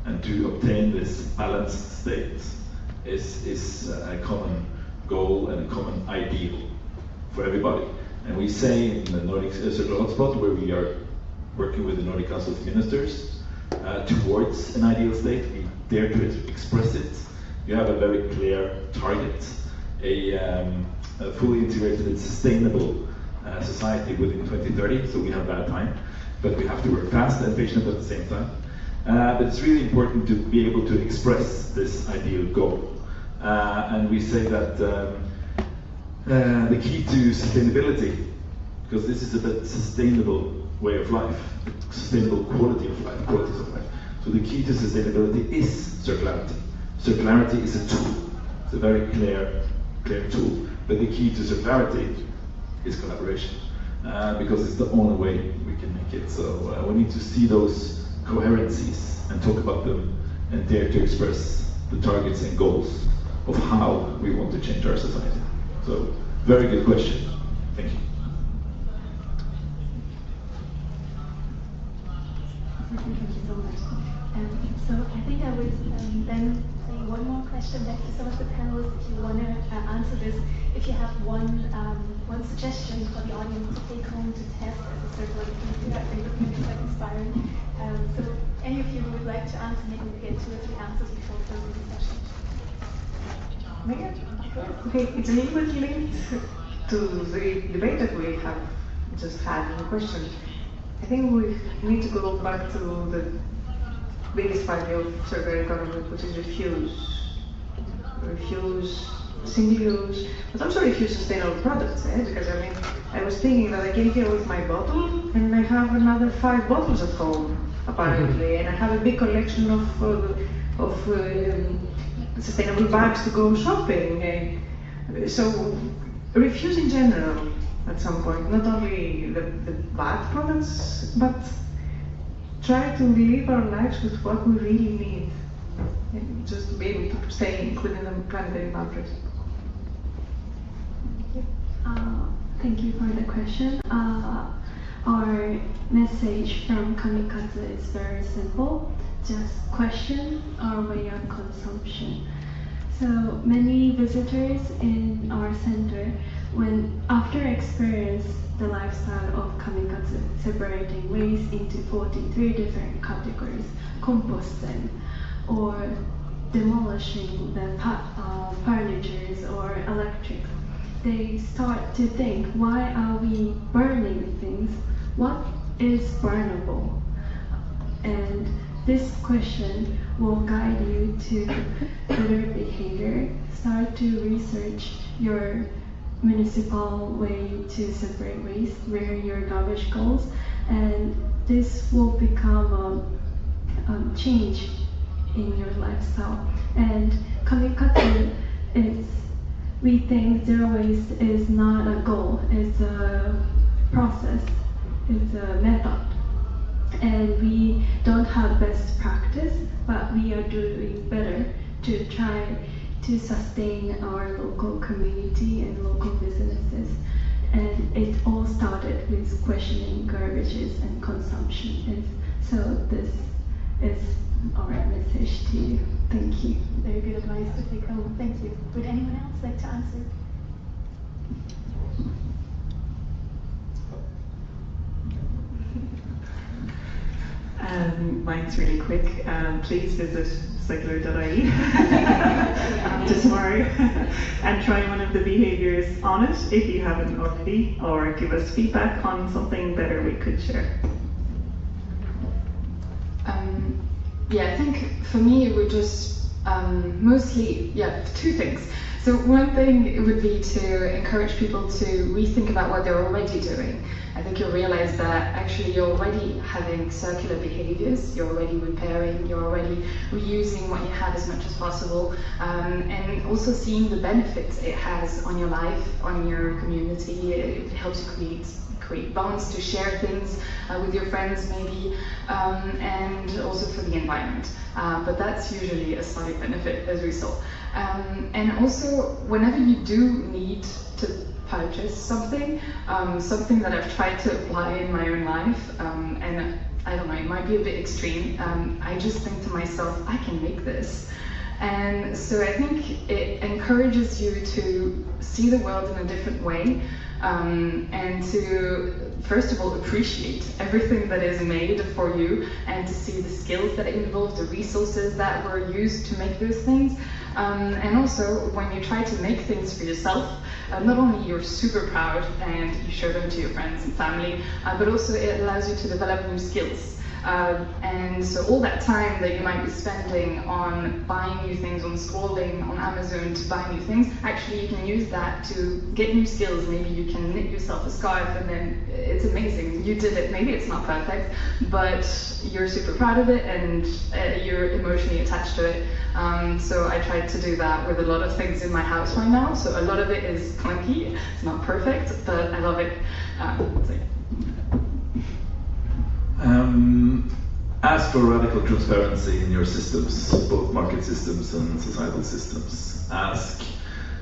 and to obtain this balanced state is a common goal and a common ideal for everybody. And we say in the Nordic Circular Hotspot, where we are working with the Nordic Council of Ministers towards an ideal state, we dare to express it. You have a very clear target, a fully integrated and sustainable society within 2030, so we have that time, but we have to work fast and patient at the same time. But it's really important to be able to express this ideal goal. And we say that the key to sustainability, because this is a sustainable way of life, sustainable qualities of life. So the key to sustainability is circularity. Circularity is a tool. It's a very clear tool. But the key to circularity is collaboration, because it's the only way we can make it. So we need to see those coherencies and talk about them and dare to express the targets and goals of how we want to change our society. So, very good question. Thank you. Thank you so much. So I think I would then say one more question back to some of the panelists, if you want to answer this. If you have one suggestion for the audience to take home to test as a circular activity, I think this can be quite inspiring. So any of you who would like to answer, maybe we get 2 or 3 answers before closing the session. Okay, it's a little bit linked to the debate that we have just had in the question. I think we need to go back to the biggest value of circular economy, which is refuse single use, but also refuse sustainable products. Because I mean, I was thinking that I came here with my bottle, and I have another 5 bottles at home, apparently, and I have a big collection of sustainable bags to go shopping. So refuse in general at some point, not only the bad products, but try to live our lives with what we really need, and just to be able to stay within the planetary boundaries. Thank you for the question. Our message from Kamikaze is very simple. Just question our way of consumption. So many visitors in our center, after experience the lifestyle of Kamikaze, separating waste into 43 different categories, composting, or demolishing the furnitures or electrics, they start to think, why are we burning things? What is burnable? And this question will guide you to better behavior. Start to research your municipal way to separate waste, where your garbage goes, and this will become a change in your lifestyle. And Kamikaze is, we think zero waste is not a goal, it's a process, it's a method. And we don't have best practice, but we are doing better to try to sustain our local community and local businesses. And it all started with questioning garbages and consumption. And so this is our message to you. Thank you. Very good advice to take home. Thank you. Would anyone else like to answer? Mine's really quick. Please visit circular.ie after tomorrow and try one of the behaviours on it if you haven't already, or give us feedback on something better we could share. Yeah, I think for me it would just mostly, two things. So one thing it would be to encourage people to rethink about what they're already doing. I think you'll realize that actually you're already having circular behaviors, you're already repairing, you're already reusing what you have as much as possible, and also seeing the benefits it has on your life, on your community. It helps you create bonds, to share things with your friends maybe, and also for the environment. But that's usually a side benefit, as we saw. And also, whenever you do need to purchase something, something that I've tried to apply in my own life, and I don't know, it might be a bit extreme, I just think to myself, I can make this. And so I think it encourages you to see the world in a different way, and to, first of all, appreciate everything that is made for you, and to see the skills that it involves, the resources that were used to make those things. And also, when you try to make things for yourself, not only you're super proud and you show them to your friends and family, but also it allows you to develop new skills. And so all that time that you might be spending on buying new things, on scrolling on Amazon to buy new things, actually you can use that to get new skills. Maybe you can knit yourself a scarf, and then it's amazing. You did it. Maybe it's not perfect, but you're super proud of it and you're emotionally attached to it. So I tried to do that with a lot of things in my house right now. So a lot of it is clunky. It's not perfect, but I love it. So yeah. Ask for radical transparency in your systems, both market systems and societal systems. Ask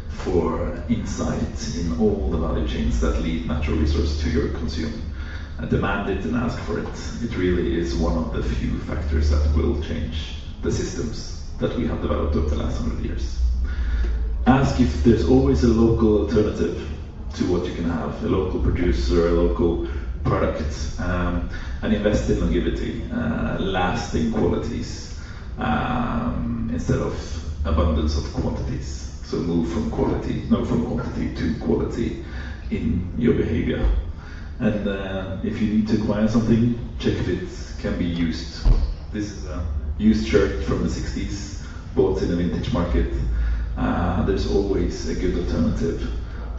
for insight in all the value chains that lead natural resource to your consumer. Demand it and ask for it. It really is one of the few factors that will change the systems that we have developed over the last 100 years. Ask if there's always a local alternative to what you can have, a local producer, a local product, and invest in longevity, lasting qualities, instead of abundance of quantities. So move from quantity to quality in your behavior. And if you need to acquire something, check if it can be used. This is a used shirt from the 60s, bought in a vintage market. There's always a good alternative.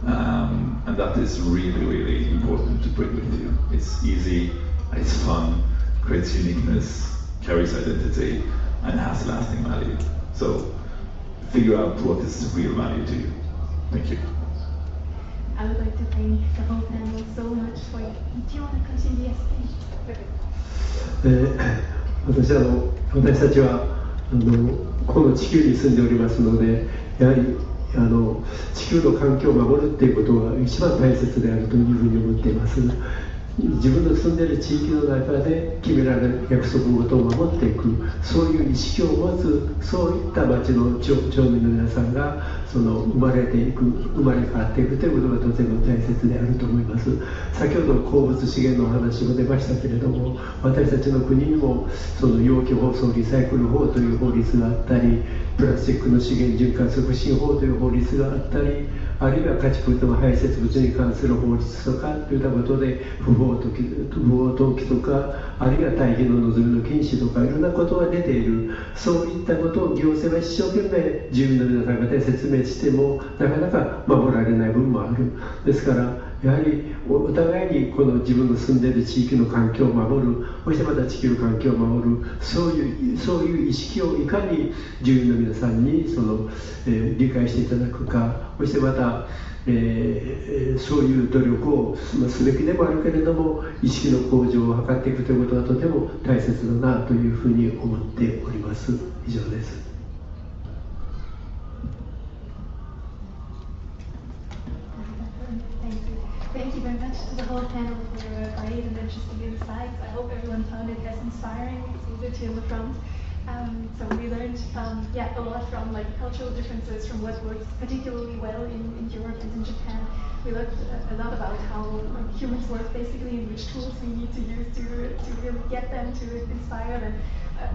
And that is really, really important to bring with you. It's easy, it's fun, creates uniqueness, carries identity, and has lasting value. So figure out what is real value to you. Thank you. I would like to thank the whole panel so much for you. Do you want to continue? Yes, please. 私たちはこの地球に住んでおりますので、やはり地球の環境を守るということが一番大切であるというふうに思っています。自分の住んでいる地域の中で決められる約束事を守っていく、そういう意識を持つ、そういった町の町民の皆さんが生まれていく、生まれ変わっていくということがとても大切であると思います。先ほど鉱物資源の話も出ましたけれども、私たちの国にも容器包装リサイクル法という法律があったり、プラスチックの資源循環促進法という法律があったり、あるいは家畜との排泄物に関する法律とかといったことで不法投棄とか、あるいは大気の望みの禁止とかいろんなことが出ている。そういったことを行政は一生懸命住民の皆さん方に説明してもなかなか守られない部分もある。ですからやはりお互いにこの自分の住んでいる地域の環境を守る、そしてまた地球環境を守る、そういう意識をいかに住民の皆さんに理解していただくか、そしてまた、そういう努力をすべきでもあるけれども、意識の向上を図っていくということがとても大切だなというふうに思っております。以上です。Thank you very much. much to the whole panel for your great and interesting insights. I hope everyone found it as inspiring as we did here in the front. So we learned a lot from like cultural differences, from what works particularly well in Europe and in Japan. We learned a lot about how humans work basically, and which tools we need to use to really get them to inspire them.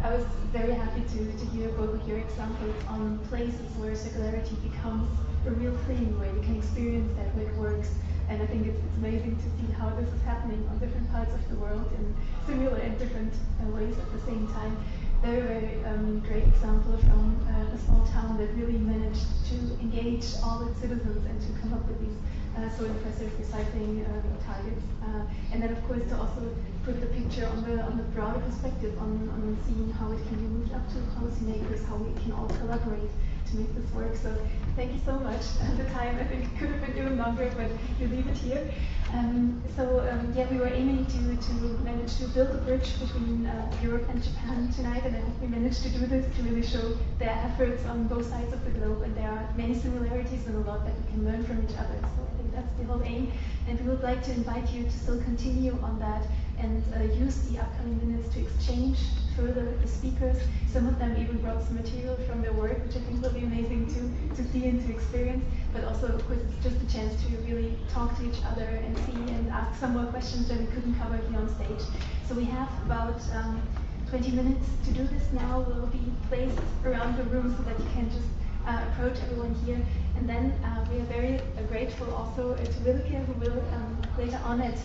I was very happy to hear both of your examples on places where circularity becomes a real thing, where you can experience that, where it works. And I think it's amazing to see how this is happening on different parts of the world in similar and different ways at the same time. Very great example from a small town that really managed to engage all its citizens and to come up with these so impressive recycling targets. And then of course to also put the picture on the broader perspective on seeing how it can be moved up to policymakers, how we can all collaborate to make this work. So thank you so much. The time I think could have been even longer, but we leave it here. We were aiming to manage to build a bridge between Europe and Japan tonight, and I hope we managed to do this to really show their efforts on both sides of the globe, and there are many similarities and a lot that we can learn from each other. So I think that's the whole aim, and we would like to invite you to still continue on that and use the upcoming minutes to exchange further the speakers. Some of them even brought some material from their work, which I think will be amazing to see and to experience. But also, of course, it's just a chance to really talk to each other and see and ask some more questions that we couldn't cover here on stage. So we have about 20 minutes to do this now. We'll be placed around the room so that you can just approach everyone here. And then we are very grateful also to Wilke, who will later on at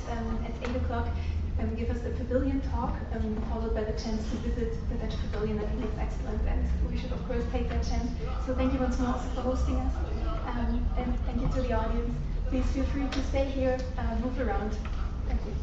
8 o'clock give us the pavilion talk, followed by the chance to visit the Dutch pavilion. I think it's excellent, and we should of course take that chance. So thank you once more also for hosting us, and thank you to the audience. Please feel free to stay here, move around. Thank you.